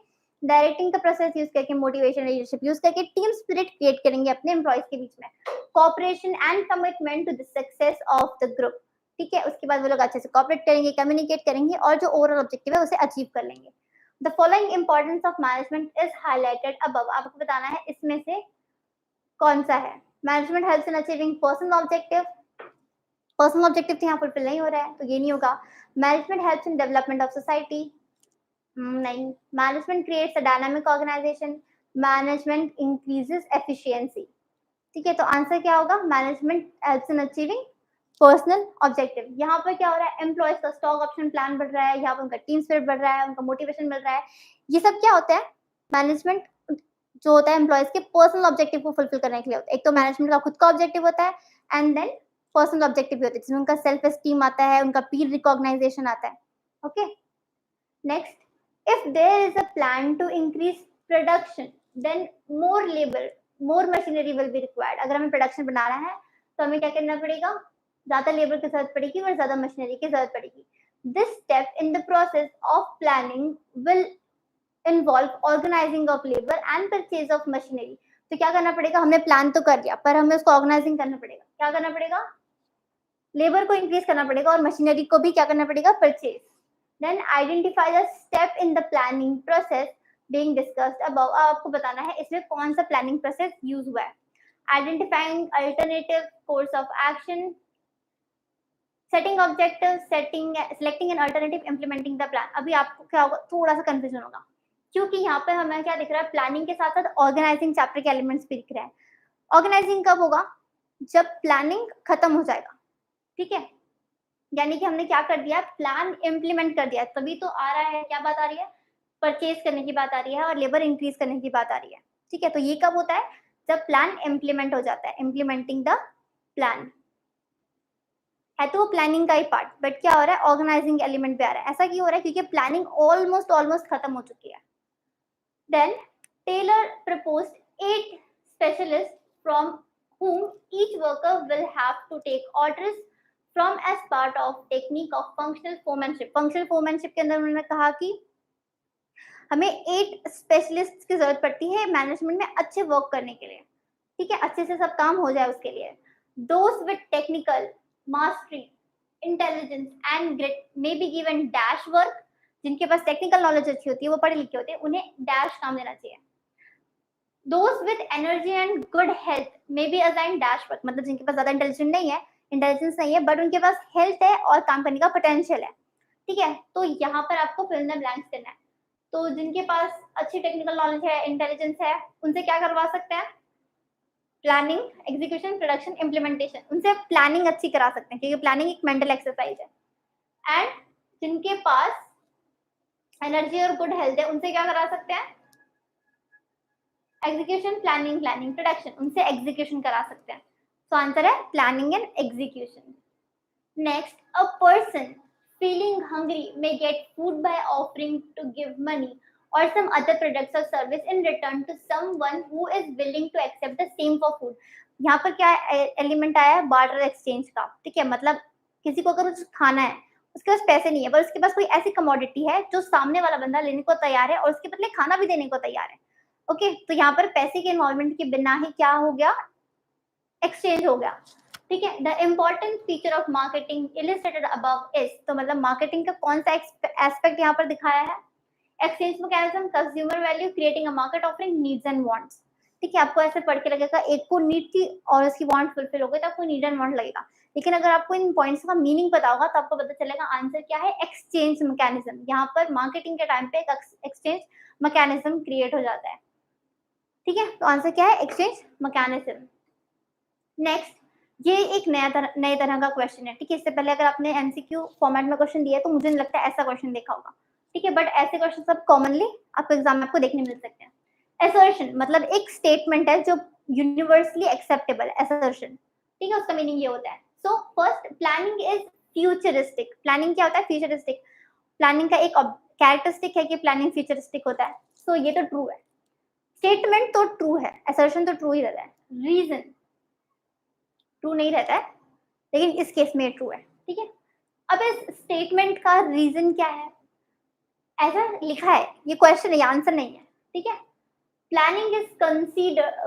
डायरेक्टिंग का प्रोसेस यूज करके, मोटिवेशन लीडरशिप यूज करके टीम स्पिरिट क्रिएट करेंगे अपने एम्प्लॉयज के बीच में, cooperation and commitment to the success of the group. ठीक है, उसके बाद वो लोग अच्छे से कोऑपरेट करेंगे, कम्युनिकेट करेंगे और जो ओवरऑल ऑब्जेक्टिव है उसे अचीव कर लेंगे। The following importance of management is highlighted above. आपको बताना है इसमें से कौन सा है। Management helps in achieving personal objective, personal objective तो यहाँ फुलफिल नहीं हो रहा है तो ये नहीं होगा। Management helps in development of society, नहीं। Management creates a dynamic organisation, management increases efficiency. ठीक है, तो आंसर क्या होगा, management helps in achieving personal objective. यहाँ पर क्या हो रहा है, एम्प्लॉयज का स्टॉक ऑप्शन प्लान बढ़ रहा है, यहाँ पर उनका टीम स्पिरिट बढ़ रहा है, उनका मोटिवेशन मिल रहा है। ये सब क्या होता है, मैनेजमेंट जो होता है एम्प्लॉयज के पर्सनल ऑब्जेक्टिव को फुलफिल करने के लिए होता है। एक तो मैनेजमेंट का खुद का ऑब्जेक्टिव होता है एंड देन पर्सनल ऑब्जेक्टिव भी होता है, जिसमें उनका सेल्फ एस्टीम आता है, उनका पीर रिकॉग्नाइजेशन आता है। Okay, next, if there is a plan to increase production then more labor, more machinery will be required। अगर हमें प्रोडक्शन बनाना है तो हमें क्या करना पड़ेगा, ज्यादा लेबर की जरूरत पड़ेगी और ज्यादा मशीनरी की जरूरत पड़ेगी। this step in the process of planning will involve organizing of labor and purchase of machinery। तो क्या करना पड़ेगा, हमने प्लान तो कर लिया पर हमें उसको ऑर्गेनाइजिंग करना पड़ेगा। क्या करना पड़ेगा, लेबर को इंक्रीज करना पड़ेगा और मशीनरी को भी क्या करना पड़ेगा, purchase. Then identify the step in the planning process being discussed above। आपको बताना है इसमें कौन सा प्लानिंग प्रोसेस यूज हुआ है। Identifying alternative course of action, setting objectives, selecting an alternative, implementing the plan। अभी आपको क्या होगा, थोड़ा सा कंफ्यूजन होगा क्योंकि यहाँ पे हमें क्या दिख रहा है, प्लानिंग के साथ साथ ऑर्गेनाइजिंग चैप्टर के एलिमेंट्स भी दिख रहे हैं। ऑर्गेनाइजिंग कब होगा, जब प्लानिंग खत्म हो जाएगा। ठीक है, यानी कि हमने क्या कर दिया, प्लान इम्प्लीमेंट कर दिया, तभी तो आ रहा है, क्या बात आ रही है, परचेज करने की बात आ रही है और लेबर इंक्रीज करने की बात आ रही है। ठीक है, तो ये कब होता है, जब प्लान इम्प्लीमेंट हो जाता है, इम्प्लीमेंटिंग द प्लान है तो वो प्लानिंग का ही पार्ट, बट क्या हो रहा है, ऑर्गेनाइजिंग एलिमेंट पे आ रहा है। ऐसा क्यों हो रहा है, क्योंकि प्लानिंग ऑलमोस्ट खत्म हो चुकी है। Then Taylor proposed 8 specialist from whom each worker will have to take orders from as part of technique of functional foremanship। functional foremanship के अंदर उन्होंने कहा कि हमें 8 स्पेशलिस्ट की जरूरत पड़ती है मैनेजमेंट में अच्छे वर्क करने के लिए। ठीक है, अच्छे से सब काम हो जाए उसके लिए। those with technical mastery, intelligence and grit may be given dash work। जिनके पास टेक्निकल नॉलेज अच्छी होती है, वो पढ़े लिखे होते हैं, उन्हें डैश काम देना चाहिए। Those with energy and good health may be assigned dash work। मतलब जिनके पास ज्यादा इंटेलिजेंस नहीं है बट उनके पास हेल्थ है और काम करने का पोटेंशियल है। ठीक है, तो यहाँ पर आपको फिल इन द ब्लैंक्स करना है। तो जिनके पास अच्छी टेक्निकल नॉलेज है, इंटेलिजेंस है, उनसे क्या करवा सकते हैं, प्लानिंग, एग्जीक्यूशन, प्रोडक्शन, इम्प्लीमेंटेशन। उनसे प्लानिंग अच्छी करा सकते हैं क्योंकि प्लानिंग एक मेंटल एक्सरसाइज है। एंड जिनके पास एनर्जी और गुड हेल्थ है, उनसे क्या करा सकते हैं, एग्जीक्यूशन, प्लानिंग, प्रोडक्शन, उनसे एग्जीक्यूशन करा सकते हैं। तो आंसर है planning and execution. Next, a person feeling hungry may get food by offering to give money or some other products or service in return to someone who is willing to accept the same for food। यहाँ पर क्या element आया है, barter exchange का। ठीक है, मतलब किसी को अगर कुछ खाना है, उसके पास पैसे नहीं है पर उसके पास कोई ऐसी कमोडिटी है जो सामने वाला बंदा लेने को तैयार है और उसके बदले खाना भी देने को तैयार है। ओके, तो यहाँ पर पैसे के इन्वॉल्वमेंट के बिना ही क्या हो गया, एक्सचेंज हो गया। ठीक है, the important feature of marketing illustrated above is, तो मतलब मार्केटिंग का कौन सा एस्पेक्ट यहाँ पर दिखाया है, exchange mechanism, consumer value, creating a market offering, needs and wants. ठीक है, आपको ऐसे पढ़ के लगेगा एक को नीड थी और उसकी वांट फुलफिल हो गई तो आपको नीड एंड वांट लगेगा। लेकिन अगर आपको इन पॉइंट्स का मीनिंग पता होगा तो आपको पता चलेगा आंसर क्या है, एक्सचेंज मैकेनिज्म। यहाँ पर मार्केटिंग के टाइम पे एक एक्सचेंज मैकेनिज्म क्रिएट हो जाता है। ठीक है, तो आंसर क्या है, एक्सचेंज मैकेनिज्म। नेक्स्ट, ये एक नए तरह का क्वेश्चन है। ठीक है, इससे पहले अगर आपने एमसीक्यू फॉर्मेट में क्वेश्चन दिया है तो मुझे नहीं लगता ऐसा क्वेश्चन देखा होगा। ठीक है, बट ऐसे क्वेश्चन सब कॉमनली आपको एग्जाम में आपको देखने मिल सकते हैं। असर्शन मतलब एक स्टेटमेंट है जो यूनिवर्सली एक्सेप्टेबल है, असर्शन। ठीक है, उसका मीनिंग ये होता है। So first, planning is futuristic. Planning क्या होता है, फ्यूचरिस्टिक। प्लानिंग का एक कैरेक्टरिस्टिक है कि प्लानिंग फ्यूचरिस्टिक होता है। सो ये तो ट्रू है, स्टेटमेंट तो ट्रू है, असर्शन तो ट्रू ही रहता है। रीजन ट्रू नहीं रहता है, लेकिन इस केस में ट्रू है। ठीक है, अब इस स्टेटमेंट का रीजन क्या है, ऐसा लिखा है, ये क्वेश्चन है, आंसर नहीं है। ठीक है, planning is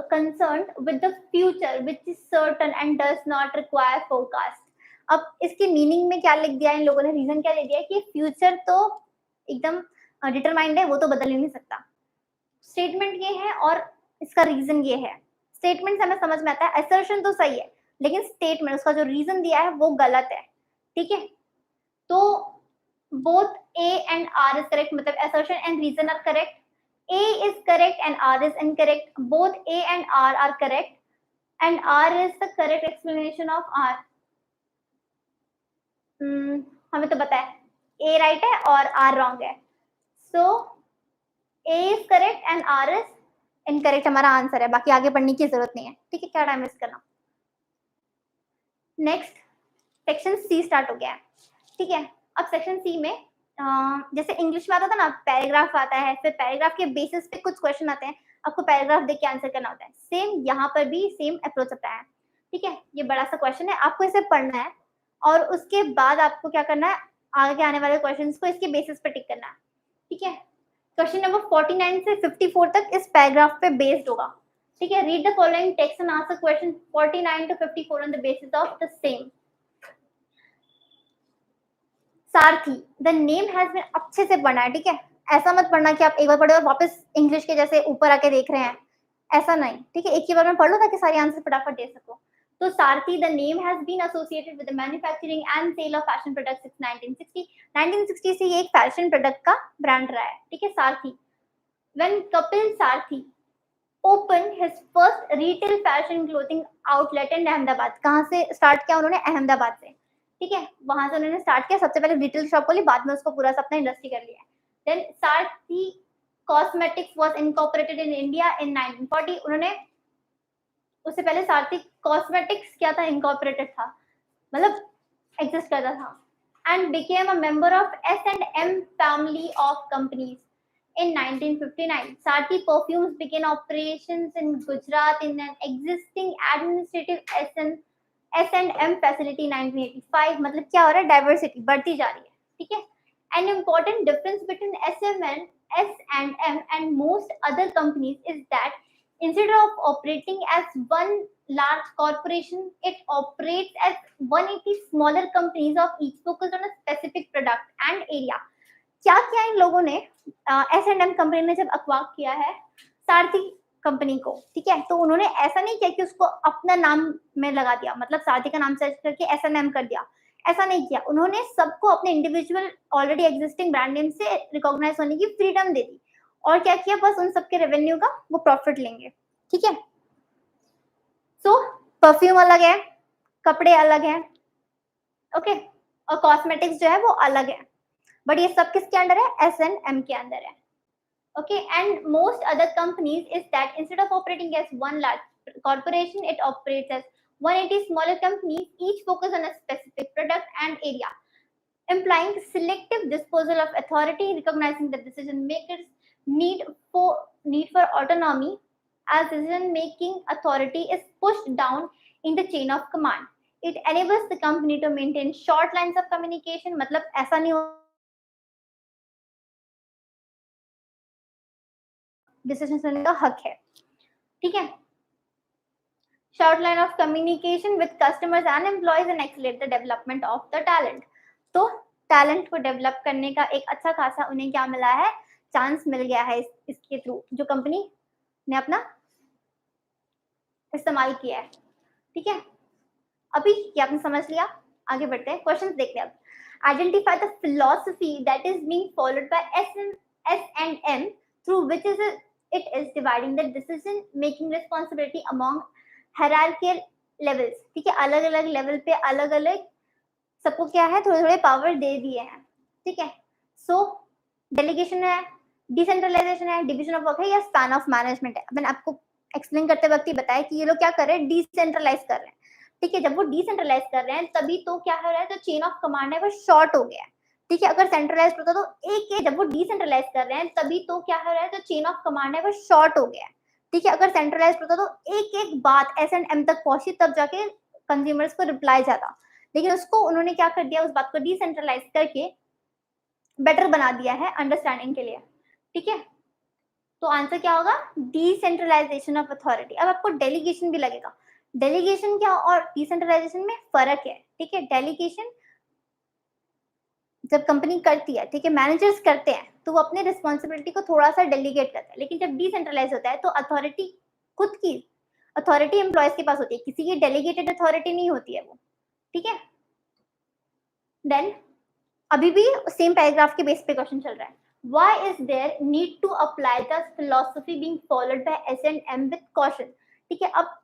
concerned with the future which is certain and does not require forecast. अब इसके मीनिंग में क्या लिख दिया इन लोगों ने, रीजन क्या ले दिया कि फ्यूचर तो एकदम डिटरमाइंड है, वो तो बदल ही नहीं सकता। स्टेटमेंट ये है और इसका रीजन ये है। स्टेटमेंट से हमें समझ में आता है, असर्शन तो सही है लेकिन स्टेटमेंट उसका जो रीजन दिया है वो गलत है। ठीक है, तो both A and R is correct, मतलब assertion and reason are correct. A is correct and R is incorrect. Both A and R are correct and R is the correct explanation of R. हमें तो पता है A right है और R wrong है, so A is correct and R is incorrect हमारा answer है। बाकी आगे पढ़ने की जरूरत नहीं है। ठीक है, क्या टाइम वेस्ट करना। नेक्स्ट, सेक्शन सी स्टार्ट हो गया है। ठीक है, अब सेक्शन सी में जैसे इंग्लिश में आता था ना, पैराग्राफ आता है, फिर पैराग्राफ के बेसिस पे कुछ क्वेश्चन आते हैं, आपको पैराग्राफ देख के आंसर करना होता है। सेम यहाँ पर भी सेम अप्रोच होता है। ठीक है, ये बड़ा सा क्वेश्चन है, आपको इसे पढ़ना है और उसके बाद आपको क्या करना है, आगे आने वाले क्वेश्चन को इसके बेसिस पे टिक करना है। ठीक है, क्वेश्चन नंबर 49 से 54 तक इस पैराग्राफ पे बेस्ड होगा। ठीक है, read the following text and answer question 49 to 54 on the basis of the same. Sarathi, the name has been, अच्छे से पढ़ना है। ठीक है, ऐसा मत पढ़ना कि आप एक बार पढ़े और वापस इंग्लिश के जैसे ऊपर आके देख रहे हैं, ऐसा नहीं। ठीक है, एक ही बार में पढ़ लो ताकि सारे आंसर फटाफट दे सको। तो Sarathi, the name has been associated with the manufacturing and sale of fashion products since 1960। 1960 से ये एक फैशन प्रोडक्ट का ब्रांड रहा है। ठीक है, सारथी। When Kapil Sarathi open his first retail fashion clothing outlet in Ahmedabad, कहाँ से स्टार्ट किया उन्होंने, अहमदाबाद से। ठीक है, वहां से उन्होंने स्टार्ट किया, सबसे पहले रिटेल शॉप खोली, बाद में उसको पूरा सा अपना इंडस्ट्री कर लिया। Then Sarathi cosmetics was incorporated in India in 1940। उन्होंने उससे पहले सारथी कॉस्मेटिक्स क्या था, इनकॉर्पोरेटेड था, मतलब एग्जिस्ट करता था। And became a member of S&M family of companies in 1959. Sarthi Perfumes began operations in Gujarat in an existing administrative S&M facility in 1985. मतलब क्या हो रहा है, डाइवर्सिटी बढ़ती जा रही है। ठीक है, an important difference between S&M and most other companies is that instead of operating as one large corporation, it operates as 180 smaller companies of each focused on a specific product and area. क्या किया इन लोगों ने, S&M company ने जब acquire किया है सारथी company को, ठीक है, तो उन्होंने ऐसा नहीं किया कि उसको अपना नाम में लगा दिया, मतलब सारथी का नाम सर्च करके S&M कर दिया, ऐसा नहीं किया। उन्होंने सबको अपने individual already existing brand name से रिकॉग्नाइज होने की फ्रीडम दे दी, और क्या किया, बस उन सबके रेवेन्यू का वो प्रॉफिट लेंगे। ठीक है, सो परफ्यूम अलग है, कपड़े अलग है, ओके, और कॉस्मेटिक्स जो है वो अलग है, बट ये सब किसके अंडर है, S&M के अंदर है। Okay, and most other companies is that instead of operating as one large corporation, it operates as 180 smaller companies, each focus on a specific product and area, implying selective disposal of authority, recognizing that decision makers need for autonomy as decision making authority is pushed down in the chain of command. It enables the company to maintain short lines of communication, मतलब ऐसा नहीं decision लेने का हक है। ठीक है, short line of communication with customers and employees and accelerate the development of the talent. तो टैलेंट को डेवलप करने का एक अच्छा खासा उन्हें क्या मिला है, चांस मिल गया है इसके थ्रू, जो कंपनी ने अपना इस्तेमाल किया है। ठीक है, अभी क्या आपने समझ लिया? आगे बढ़ते हैं, क्वेश्चंस देखते हैं अब। Identify the philosophy that is being followed by S&M through which is it is dividing the decision making responsibility among hierarchical levels। ठीक है, अलग अलग लेवल पे अलग अलग सबको क्या है, थोड़े थोड़े पावर दे दिए हैं। ठीक है, सो डेलीगेशन है, डिसेंट्रलाइजेशन है, डिवीजन ऑफ वर्क है, या स्पैन ऑफ मैनेजमेंट है। मैंने आपको एक्सप्लेन करते वक्त ही बताया कि ये लोग क्या कर रहे हैं, डिसेंट्रलाइज कर रहे हैं। ठीक है, जब वो डिसेंट्रलाइज कर रहे हैं तभी तो क्या हो रहा है, जो चेन ऑफ कमांड है वो शॉर्ट हो गया है। ठीक है, अगर सेंट्रलाइज होता तो जब वो डिसेंट्रलाइज कर रहे हैं तभी तो क्या हो रहा है, जो चेन ऑफ कमांड है वो शॉर्ट हो गया है। ठीक है, अगर सेंट्रलाइज होता तो एक एक बात S&M तक पहुंची, तब जाके कंज्यूमर्स को रिप्लाई जाता। लेकिन उसको उन्होंने क्या कर दिया, उस बात को डिसेंट्रलाइज करके बेटर बना दिया है अंडरस्टैंडिंग के लिए। ठीक है, तो आंसर क्या होगा, डिसेंट्रलाइजेशन ऑफ अथॉरिटी। अब आपको डेलीगेशन भी लगेगा, डेलीगेशन क्या और डिसेंट्रलाइजेशन में फर्क है। ठीक है, डेलीगेशन जब कंपनी करती है, ठीक है, मैनेजर्स करते हैं, तो वो अपने रिस्पॉन्सिबिलिटी को थोड़ा सा डेलीगेट करता है। लेकिन जब डिसेंट्रलाइज होता है तो अथॉरिटी, खुद की अथॉरिटी एम्प्लॉयज के पास होती है, किसी की डेलीगेटेड अथॉरिटी नहीं होती है वो। ठीक है, देन अभी भी सेम पैराग्राफ के बेस पे क्वेश्चन चल रहा है। Why is there need to apply the philosophy being followed by S&M with caution? ठीक है, अब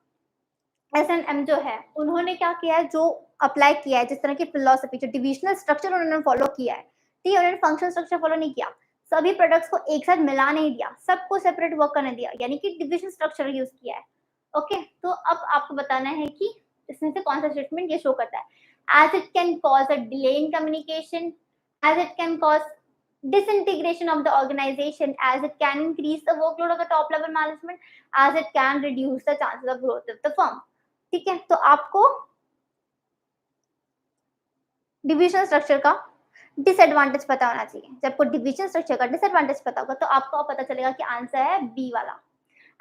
S&M जो है उन्होंने क्या किया है, जो अप्लाई किया है, जिस तरह की फिलोसफी, जो डिविजनल स्ट्रक्चर उन्होंने फॉलो किया है, ठीक है, उन्होंने फंक्शनल स्ट्रक्चर फॉलो नहीं किया, सभी प्रोडक्ट्स को एक साथ मिला नहीं दिया, सबको सेपरेट वर्क करने दिया, यानी कि डिविजन स्ट्रक्चर यूज किया है। ओके, तो अब आपको बताना है कि इसमें से कौन सा स्टेटमेंट ये शो करता है। As it can cause a delay in communication, as it can cause disintegration of the organization, as it can increase the workload of the top level management, as it can reduce the chances of growth of the firm। ठीक है, तो आपको division structure का disadvantage पता होना चाहिए। जब आपको डिविजन स्ट्रक्चर का डिसएडवांटेज पता होगा तो आपको पता चलेगा कि आंसर है बी वाला,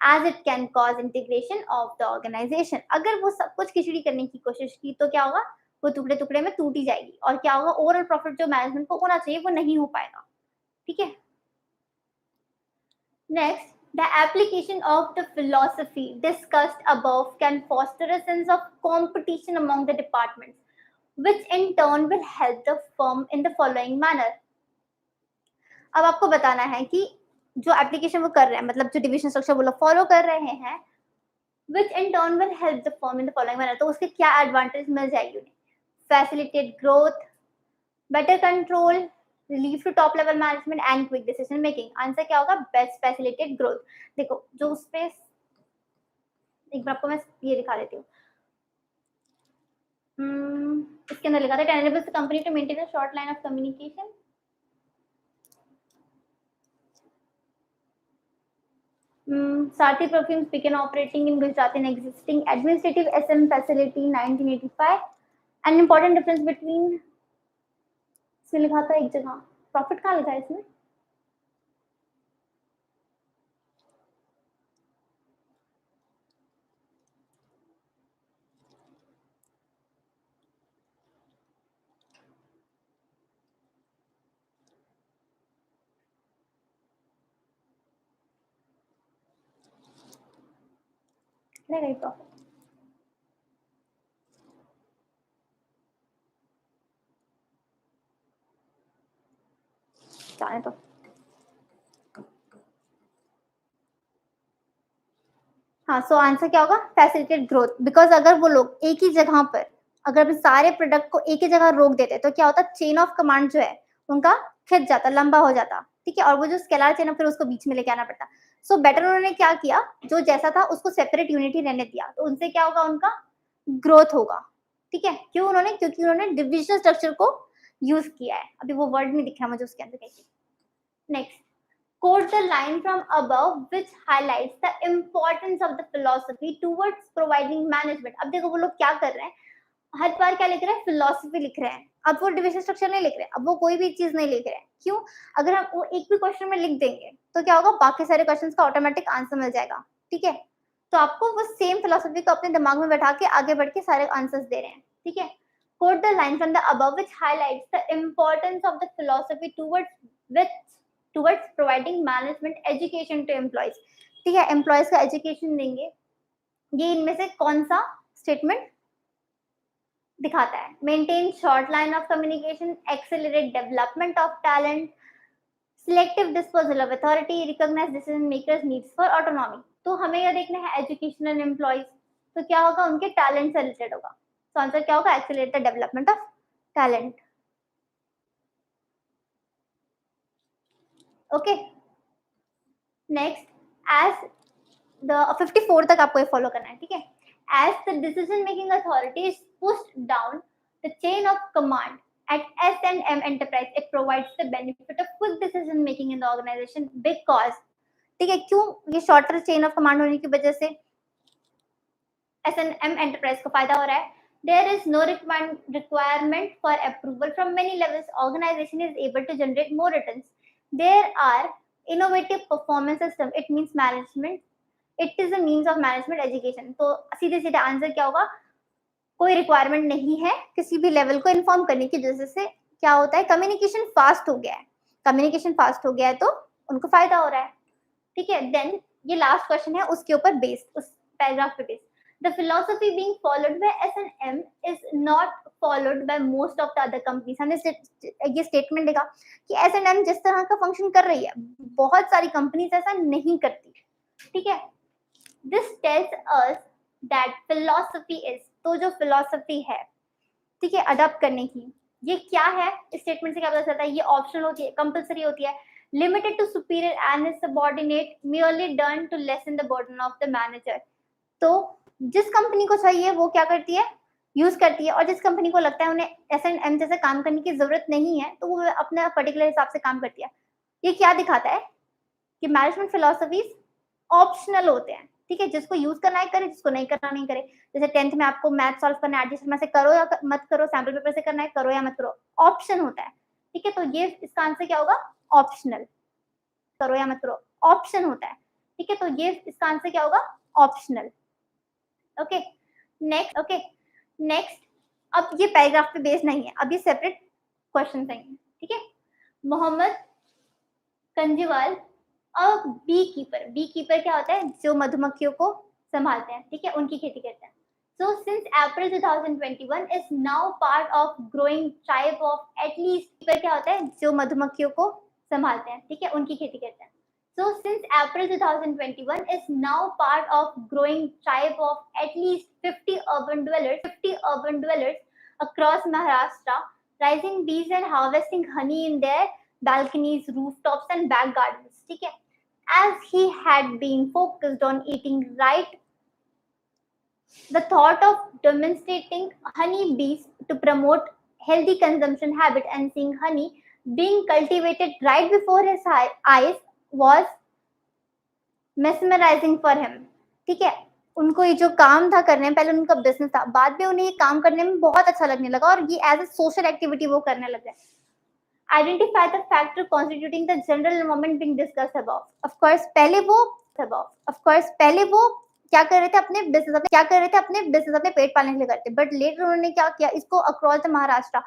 as it can cause integration of the organization। अगर वो सब कुछ खिचड़ी करने की कोशिश की तो क्या होगा, वो टुकड़े टुकड़े में टूटी जाएगी, और क्या होगा, ओवरऑल प्रॉफिट जो मैनेजमेंट को होना चाहिए वो नहीं हो पाएगा। ठीक है, next, the application of the philosophy discussed above can foster a sense of competition among the departments, which in turn will help the firm in the following manner। अब आपको बताना है कि जो एप्लीकेशन वो कर रहे हैं, मतलब जो डिविजन स्ट्रक्चर वो लोग फॉलो कर रहे हैं, which in turn will help the firm in the following manner, तो उसके क्या एडवांटेज मिल जाएगी उन्हें, facilitate growth, better control, relief to top level management and quick decision making। Answer क्या होगा, बेस्ट facilitate growth। देखो जो उस पे एक बार आपको मैं ये दिखा देती हूँ, इसके अंदर लिखा था it enables the company to maintain a short line of communication। Sarthi Perfumes began operating in Gujarat in existing administrative SM facility 1985। An important difference between, इसमें लिखा था एक जगह, प्रॉफिट कहाँ लिखा है इसमें, नहीं प्रॉफिट, जाने तो। हाँ, सो आंसर क्या होगा, फैसिलिटेट ग्रोथ। बिकॉज अगर वो लोग एक ही जगह पर, अगर सारे प्रोडक्ट को एक ही जगह रोक देते तो क्या होता, चेन ऑफ कमांड जो है उनका खिंच जाता, लंबा हो जाता। ठीक है, और वो जो स्केलर चेन फिर उसको बीच में लेके आना पड़ता। सो बेटर उन्होंने क्या किया, जो जैसा था उसको सेपरेट यूनिटी रहने दिया, तो उनसे क्या होगा, उनका ग्रोथ होगा। ठीक है, क्यों उन्होंने, क्योंकि उन्होंने डिविजनल स्ट्रक्चर को यूज किया है। अभी वो वर्ड नहीं दिख रहा मुझे उसके अंदर कैसे। Next, quote the line from above which highlights the importance of the philosophy towards providing management। अब देखो वो लोग क्या कर रहे हैं, हर बार क्या लिख रहे हैं, फिलोसफी लिख रहे हैं। अब वो डिविजन स्ट्रक्चर नहीं लिख रहे हैं, अब वो कोई भी चीज नहीं लिख रहे हैं। क्यों, अगर हम वो एक भी क्वेश्चन में लिख देंगे तो क्या होगा, बाकी सारे क्वेश्चंस का ऑटोमेटिक आंसर मिल जाएगा। ठीक है, तो आपको वो सेम फिलोसफी को अपने दिमाग में बैठा के आगे बढ़ के सारे आंसर्स दे रहे हैं। ठीक है, quote the line from the above which highlights the importance of the philosophy towards which towards providing management education to employees. ठीक है, एम्प्लॉयज का एजुकेशन देंगे। ये इनमें से कौन सा स्टेटमेंट दिखाता है? Maintain short line of communication, accelerate development of talent, selective disposal of authority, recognise decision makers needs for autonomy. तो हमें यह देखना है एजुकेशनल एम्प्लॉयज, तो क्या होगा? उनके टैलेंट से रिलेटेड होगा। तो आंसर क्या होगा? Accelerate the development of talent. Okay, next, as the 54 तक आपको ये फॉलो करना है, ठीक है। As the decision making authority is pushed down the chain of command at S&M Enterprise, it provides the benefit of quick decision making in the organization because, ठीक है, क्यों? ये शॉर्टर चेन ऑफ कमांड होने की वजह से S&M Enterprise को फायदा हो रहा है। There is no requirement for approval from many levels. Organization is able to generate more returns. There are innovative performance system. It means management. It is a means of management education. तो सीधे सीधे answer क्या होगा? कोई requirement नहीं है किसी भी लेवल को इन्फॉर्म करने की, वजह से क्या होता है? कम्युनिकेशन फास्ट हो गया है। कम्युनिकेशन फास्ट हो गया है तो उनको फायदा हो रहा है, ठीक है। देन ये लास्ट क्वेश्चन है उसके ऊपर बेस्ड, उस पैराग्राफ पे based. The philosophy being followed by S&M is not followed by most of the other companies. हमने ये स्टेटमेंट देखा कि S&M जिस तरह का फंक्शन कर रही है, बहुत सारी कंपनीज ऐसा नहीं करती, ठीक है। This tells us that philosophy is, तो जो फिलॉसफी है, ठीक है, अडॉप्ट करने की, ये क्या है? इस स्टेटमेंट से क्या पता चलता है? ये ऑप्शनल होती है, कंपलसरी होती है, limited to superior and is subordinate, merely done to lessen the burden of the manager. तो जिस कंपनी को चाहिए वो क्या करती है? यूज करती है, और जिस कंपनी को लगता है उन्हें S&M जैसे काम करने की जरूरत नहीं है तो वो अपने पर्टिकुलर हिसाब से काम करती है। ये क्या दिखाता है? कि मैनेजमेंट फिलॉसफीज ऑप्शनल होते हैं, ठीक है। जिसको यूज करना है करे, जिसको नहीं करना नहीं करे। जैसे 10th में आपको मैथ सॉल्व करना है, एडजस्ट से करो या मत करो, सैंपल पेपर से करना है करो या मत करो, ऑप्शन होता है, ठीक है। तो ये इसका आंसर क्या होगा? ऑप्शनल। करो या मत करो, ऑप्शन होता है, ठीक है। तो ये इसका आंसर क्या होगा? ऑप्शनल। ओके, नेक्स्ट, अब ये पैराग्राफ पे बेस्ड नहीं है, अब ये सेपरेट क्वेश्चन आएंगे, ठीक है। मोहम्मद कंजीवाल, अब बी कीपर क्या होता है? जो मधुमक्खियों को संभालते हैं, ठीक है, उनकी खेती करते हैं। So since April 2021 is now part of growing tribe of at least, keeper क्या होता है? जो मधुमक्खियों को संभालते हैं, ठीक है, उनकी खेती करते हैं। So since April 2021 is now part of growing tribe of at least 50 urban dwellers across Maharashtra, raising bees and harvesting honey in their balconies, rooftops and back gardens. ठीक है, as he had been focused on eating right, the thought of demonstrating honey bees to promote healthy consumption habit and seeing honey being cultivated right before his eyes was mesmerizing for him. ठीक है, उनको ये जो काम था करने में, पहले उनका बिजनेस था, बाद में उन्हें ये काम करने में बहुत अच्छा लगने लगा और ये एज ए सोशल एक्टिविटी वो करने लगे। Identify the factor constituting the general environment being discussed above. Of course, पहले वो क्या कर रहे थे? अपने बिजनेस अपने पेट पालने के लिए करते, बट लेटर उन्होंने क्या किया? इसको अक्रॉस द महाराष्ट्र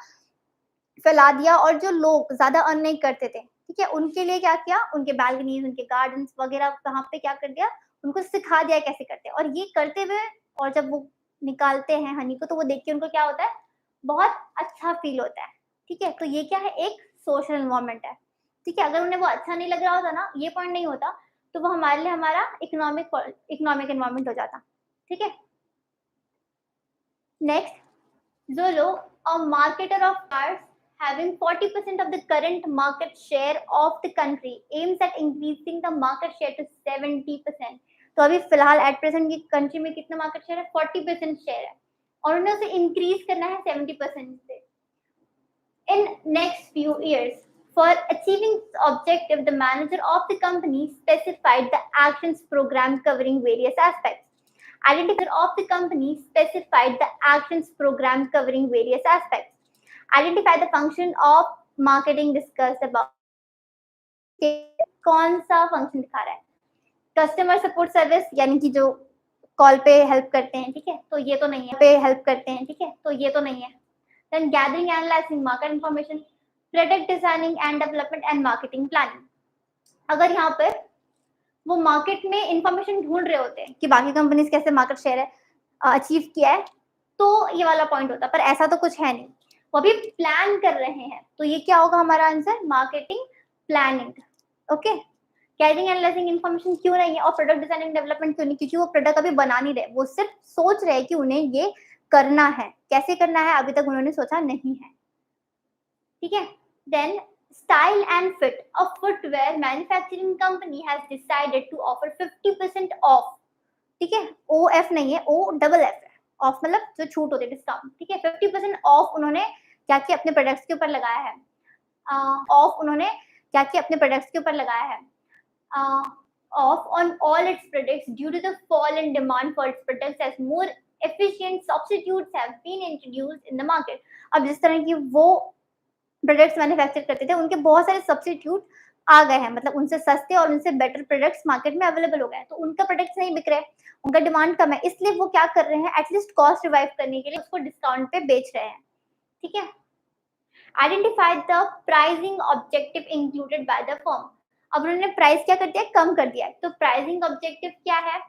फैला दिया, और जो लोग ज्यादा अर्न नहीं करते थे, ठीक है, उनके लिए क्या किया? उनके बैल्कनीज, उनके गार्डन्स वगैरह वहां पे क्या कर दिया? उनको सिखा दिया कैसे करते हैं। और ये करते हुए, और जब वो निकालते हैं हनी को, तो वो देख के उनको क्या होता है? बहुत अच्छा फील होता है, ठीक है। तो ये क्या है? एक सोशल एनवायरनमेंट है, ठीक है। अगर उन्हें वो अच्छा नहीं लग रहा होता ना, ये पॉइंट नहीं होता, तो वो हमारे लिए हमारा इकोनॉमिक एनवायरनमेंट हो जाता, ठीक है। Next, Zolo, a marketer of cars having 40% of the current market share of the country, aims at increasing the market share to 70%. तो अभी फिलहाल एट प्रेजेंट की कंट्री में कितना मार्केट शेयर है? 40% शेयर है, और उन्हें उसे इंक्रीज करना है 70% से। In next few years, for achieving this objective, the manager of the company specified the actions program covering various aspects. Identifier of the company specified the actions program covering various aspects. Identify the function of marketing discussed above. कौन सा function दिखा रहा है? Customer support service, यानी कि जो call पे help करते हैं, ठीक है, तो ये तो नहीं है। ठीक है, तो ये तो नहीं है। Then gathering, analyzing market information, product designing and development and marketing planning. अगर यहाँ पर वो मार्केट में इंफॉर्मेशन ढूंढ रहे होते हैं कि बाकी कंपनीज कैसे मार्केट शेयर है अचीव किया है, तो ये वाला पॉइंट होता है, पर ऐसा तो कुछ है नहीं, वो अभी प्लान कर रहे हैं, तो ये क्या होगा हमारा answer, marketing planning. Okay, carrying analysing information क्यों नहीं है और प्रोडक्ट डिजाइनिंग डेवलपमेंट क्यों नहीं, क्योंकि वो प्रोडक्ट अभी बना नहीं रहे, वो सिर्फ सोच रहे हैं कि उन्हें ये करना है, कैसे करना है अभी तक उन्होंने सोचा नहीं है। ठीक है, then style and fit, a footwear manufacturing company has decided to offer 50% off। ठीक है, ओ एफ नहीं है, ओ डबल एफ है, ऑफ मतलब जो छूट होती है, डिस्काउंट। ठीक है, 50% ऑफ उन्होंने क्या किया अपने प्रोडक्ट्स के ऊपर लगाया है, ऑफ उन्होंने क्या किया अपने प्रोडक्ट्स के ऊपर लगाया है, off on all its products due to the fall in demand for its products as more efficient substitutes have been introduced in the market। अब जिस तरह की वो प्रोडक्ट्स मैन्युफैक्चर करते थे, उनके बहुत सारे सब्स्टिट्यूट आ गए हैं, मतलब उनसे सस्ते और उनसे बेटर प्रोडक्ट्स मार्केट में अवेलेबल हो गए हैं, तो उनका प्रोडक्ट्स नहीं बिक रहे, उनका डिमांड कम है, इसलिए वो क्या कर रहे हैं, एटलीस्ट कॉस्ट रिवाइव करने के लिए उसको डिस्काउंट पे बेच रहे हैं। ठीक है, identify the pricing objective included bye the firm. अब उन्होंने प्राइस क्या कर दिया, कम कर दिया है, तो प्राइसिंग ऑब्जेक्टिव क्या है,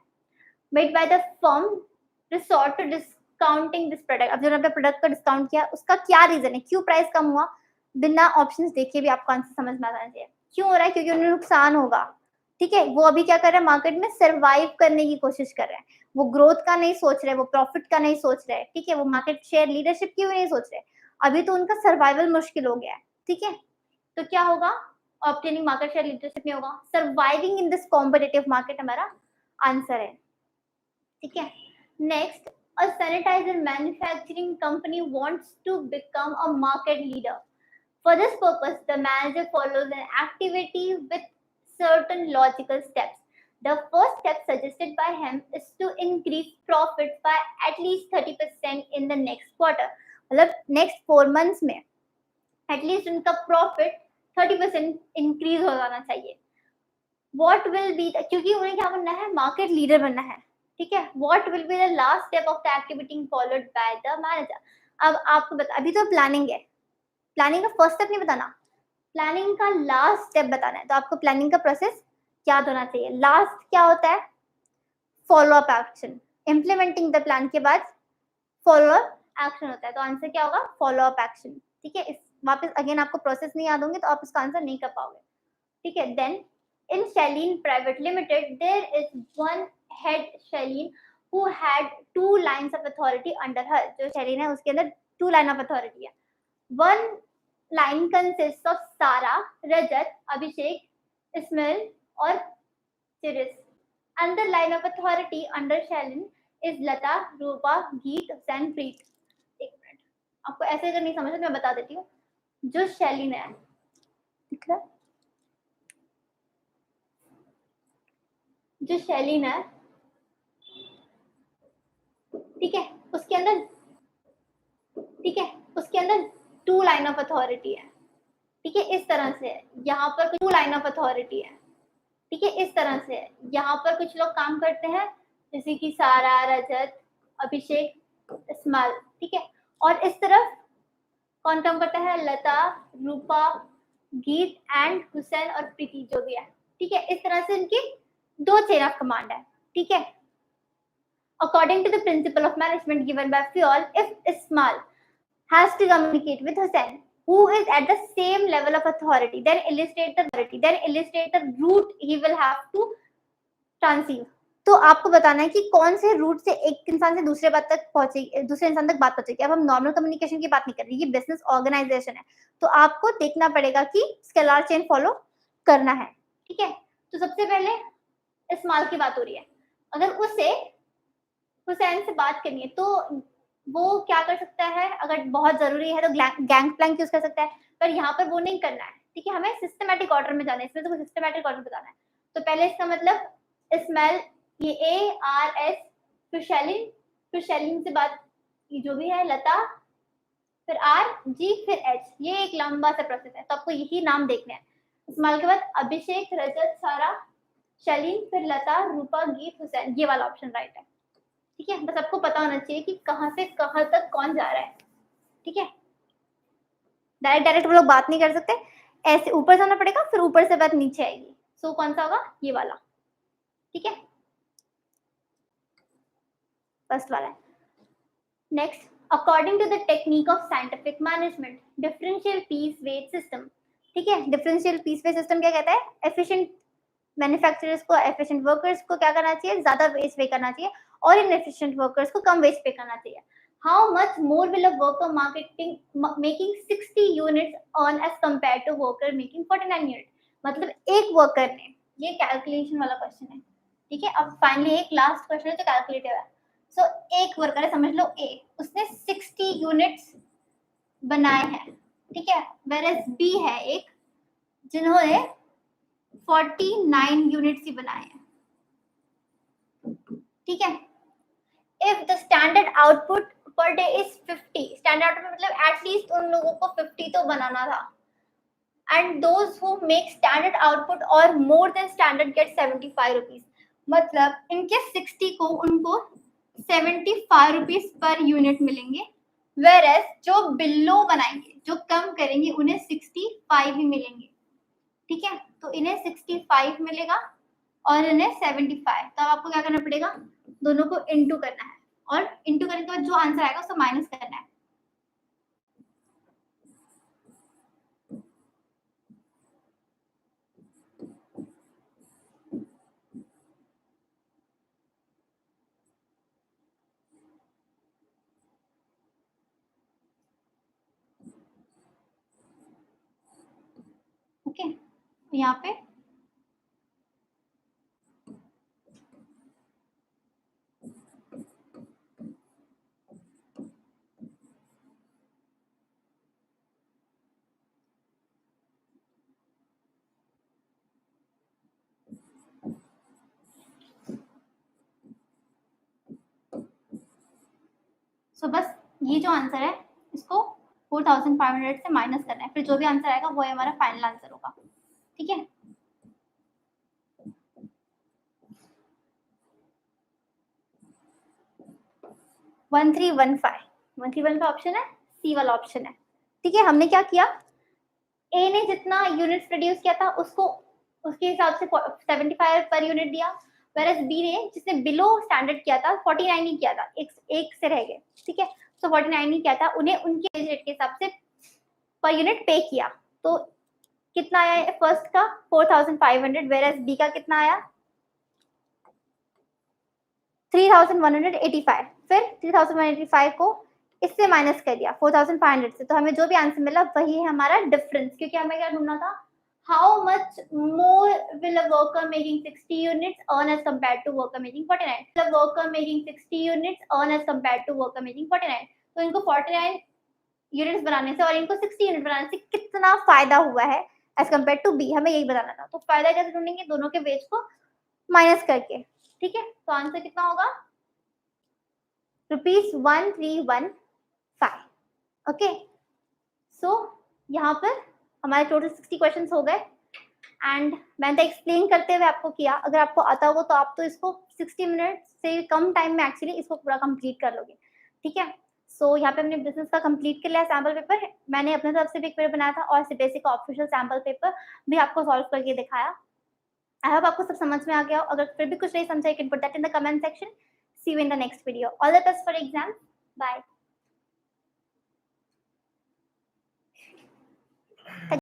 made by the firm resort to discounting this product. अब जो उन्होंने प्रोडक्ट का डिस्काउंट किया, उसका क्या रीजन है, क्यों प्राइस कम हुआ, बिना ऑप्शंस देखे भी आपको आंसर समझ में आ जाना चाहिए। क्यों हो रहा है, क्योंकि उन्हें नुकसान होगा। ठीक है, वो अभी क्या कर रहे हैं, मार्केट में सर्वाइव करने की कोशिश कर रहे हैं, वो ग्रोथ का नहीं सोच रहे, वो प्रॉफिट का नहीं सोच रहे। ठीक है, वो मार्केट शेयर लीडरशिप की भी नहीं सोच रहे, अभी तो उनका सर्वाइवल मुश्किल हो गया है। ठीक है, तो क्या होगा, ऑब्टेनिंग मार्केट शेयर लीडरशिप नहीं होगा, surviving in this competitive market हमारा आंसर है। ठीक है, next, a sanitizer manufacturing company wants to become a market leader. For this purpose, the manager follows an activity with certain logical steps. The first step suggested by him is to increase profits by at least 30% in the next quarter. मतलब next 4 months में at least उनका profit 30% increase हो जाना चाहिए। What will be the, क्योंकि उन्हें क्या बनना है, मार्केट लीडर बनना है। ठीक है, what will be the last step of the activity followed by the manager। अब आपको बता, अभी तो प्लानिंग है, प्लानिंग का फर्स्ट स्टेप नहीं बताना, प्लानिंग का लास्ट स्टेप बताना है, तो आपको प्लानिंग का प्रोसेस याद होना चाहिए। लास्ट क्या होता है, follow up action, implementing the plan के बाद फॉलो अप एक्शन होता है, तो आंसर क्या होगा, फॉलो अप एक्शन। ठीक है, इस वापस अगेन आपको प्रोसेस नहीं याद होंगे तो आप इसका आंसर नहीं कर पाओगे। ठीक है, then in Shaleen Private Limited, there is one head Shaleen who had 2 lines of authority under her। जो Shaleen है उसके अंदर 2 line of authority है। One line consists of Sara, Rajat, Abhishek, Ismail और Chiris। Another line of authority under Shaleen is Lata, Rupa, Geet, Hussain, Preet। एक minute, आपको ऐसे अगर नहीं समझ तो मैं बता देती हूँ। जो Shaleen है, दिख रहा है, जो शैलीन है, ठीक है, उसके अंदर, ठीक है, उसके अंदर 2 लाइन ऑफ अथॉरिटी है। ठीक है, इस तरह से यहाँ पर 2 लाइन ऑफ अथॉरिटी है। ठीक है, इस तरह से यहाँ पर कुछ लोग काम करते हैं, जैसे कि सारा, रजत, अभिषेक, इस्माइल। ठीक है, और इस तरफ कौन काम करता है, लता, रूपा, गीत एंड हुसैन और प्रीति जो भी है। ठीक है, इस तरह से इनकी 2 चेन ऑफ कमांड है। ठीक है, according to the principle of management given by Fiol, if Ismail has to communicate with Hussain, who is at the same level of authority, then illustrate the route he will have to transceive। तो आपको बताना है कि कौन से root से एक इंसान से दूसरे बात तक पहुंचेगी, दूसरे इंसान तक बात पहुंचेगी। अब हम नॉर्मल कम्युनिकेशन की बात नहीं कर रहे, ये बिजनेस ऑर्गेनाइजेशन है, तो आपको देखना पड़ेगा कि स्केलर चेन फॉलो करना है। ठीक है, तो सबसे पहले इस्माइल की बात हो रही है, अगर उसे हुसैन से बात करनी है तो वो क्या कर सकता है, अगर बहुत जरूरी है तो गैंग प्लैंक यूज कर सकता है, पर यहाँ पर वो नहीं करना है। ठीक है, हमें सिस्टमैटिक ऑर्डर में जाना है, इसमें तो सिस्टमैटिक ऑर्डर बताना है। तो पहले इसका मतलब इस्माइल, ये ARS, फिर शैलीन से बात, ये जो भी है लता, फिर RG, फिर H, ये एक लंबा सा प्रोसेस है, तो आपको यही नाम देखने हैं। इस्माइल के बाद अभिषेक, रजत, सारा, शैलीन, फिर लता, रूपा, गीत, हुसैन, ये वाला ऑप्शन राइट है। ठीक है, बस आपको पता होना चाहिए कि कहाँ से कहाँ तक कौन जा रहा है। ठीक है, डायरेक्ट वो लोग बात नहीं कर सकते, ऐसे ऊपर जाना पड़ेगा, फिर ऊपर से बात नीचे आएगी। सो कौन सा होगा, ये वाला, ठीक है, फर्स्ट वाला है। Next, according to the technique of scientific management differential piece wage system, ठीक है, डिफरेंशियल पीस वेट सिस्टम क्या कहता है, एफिशिएंट मैन्युफैक्चरर्स को, एफिशिएंट वर्कर्स को क्या करना चाहिए, ज्यादा वेज पे करना चाहिए, और इनएफिशिएंट वर्कर्स को कम वेज पे करना चाहिए। How much more will a worker marketing making 60 units earn as compare to worker making 49 unit. मतलब एक वर्कर ने, ये कैलकुलेशन वाला क्वेश्चन है, ठीक है, अब फाइनली एक लास्ट क्वेश्चन है जो कैलकुलेटिव है। सो एक वर्कर है, समझ लो ए, उसने 60 यूनिट्स बनाए हैं, ठीक है, वेयर बी है एक जिन्होंने 49 यूनिट्स ही बनाए हैं, ठीक है। If the standard output per day is 50, standard output मतलब एटलीस्ट उन लोगों को 50 तो बनाना था, and those who make standard output or more than standard get 75 rupees. मतलब इनके 60 को उनको 75 रुपीज पर यूनिट मिलेंगे, वेयर जो बिलो बनाएंगे, जो कम करेंगे, उन्हें 65 ही मिलेंगे, ठीक है। तो इन्हें 65 मिलेगा और इन्हें 75। तो अब आपको क्या करना पड़ेगा, दोनों को इनटू करना है, और इनटू करने के बाद जो आंसर आएगा उसको माइनस करना है। ओके, यहाँ पे सो बस ये जो आंसर है इसको 4500 से माइनस करना है, फिर जो भी आंसर आएगा वो हमारा फाइनल आंसर होगा, ठीक है। One three one five option है, सी वाला ऑप्शन है, ठीक है। हमने क्या किया, ए ने जितना यूनिट प्रोड्यूस किया था उसको उसके हिसाब से 75 पर यूनिट दिया, वेरस बी ने जिसने बिलो स्टैंडर्ड किया था 49 ही किया था, एक से रह गए, ठीक है। तो 49 ही किया था, उन्हें उनके रेट के हिसाब से पर यूनिट पे किया। तो कितना आया फर्स्ट का 4500, वेरस बी का कितना आया 3185। फिर 3185 को इससे माइनस कर दिया 4500 से, तो हमें जो भी आंसर मिला वही है हमारा डिफरेंस, क्योंकि हमें क्या ढूंढना था, how much more will a worker making 60 units earn as compared to worker making 49। The worker making 60 units earn as compared to worker making 49। तो इनको 49 यूनिट्स बनाने से और इनको 60 यूनिट बनाने से कितना फायदा हुआ है एज कंपेयर टू बी, हमें यही बताना था। तो फायदा कैसे ढूंढेंगे, दोनों के वेज को माइनस करके, ठीक है। तो आंसर कितना होगा, ₹1315। ओके, सो यहाँ पर हमारे टोटल 60 क्वेश्चंस हो गए, एंड मैंने तो एक्सप्लेन करते हुए आपको किया, अगर आपको आता हो तो आप तो इसको 60 मिनट से कम टाइम में एक्चुअली इसको पूरा कंप्लीट कर लोगे, ठीक है। सो यहाँ पे हमने बिजनेस का कंप्लीट कर लिया सैम्पल पेपर, मैंने अपने तरफ से भी एक पेपर बनाया था और सीबीएसई का ऑफिशियल सैम्पल पेपर भी आपको सॉल्व करके दिखाया। आई होप आपको सब समझ में आ गया हो, अगर फिर भी कुछ नहीं समझा, you can put that in the comment section. See you in the next video, all the best for exam, bye.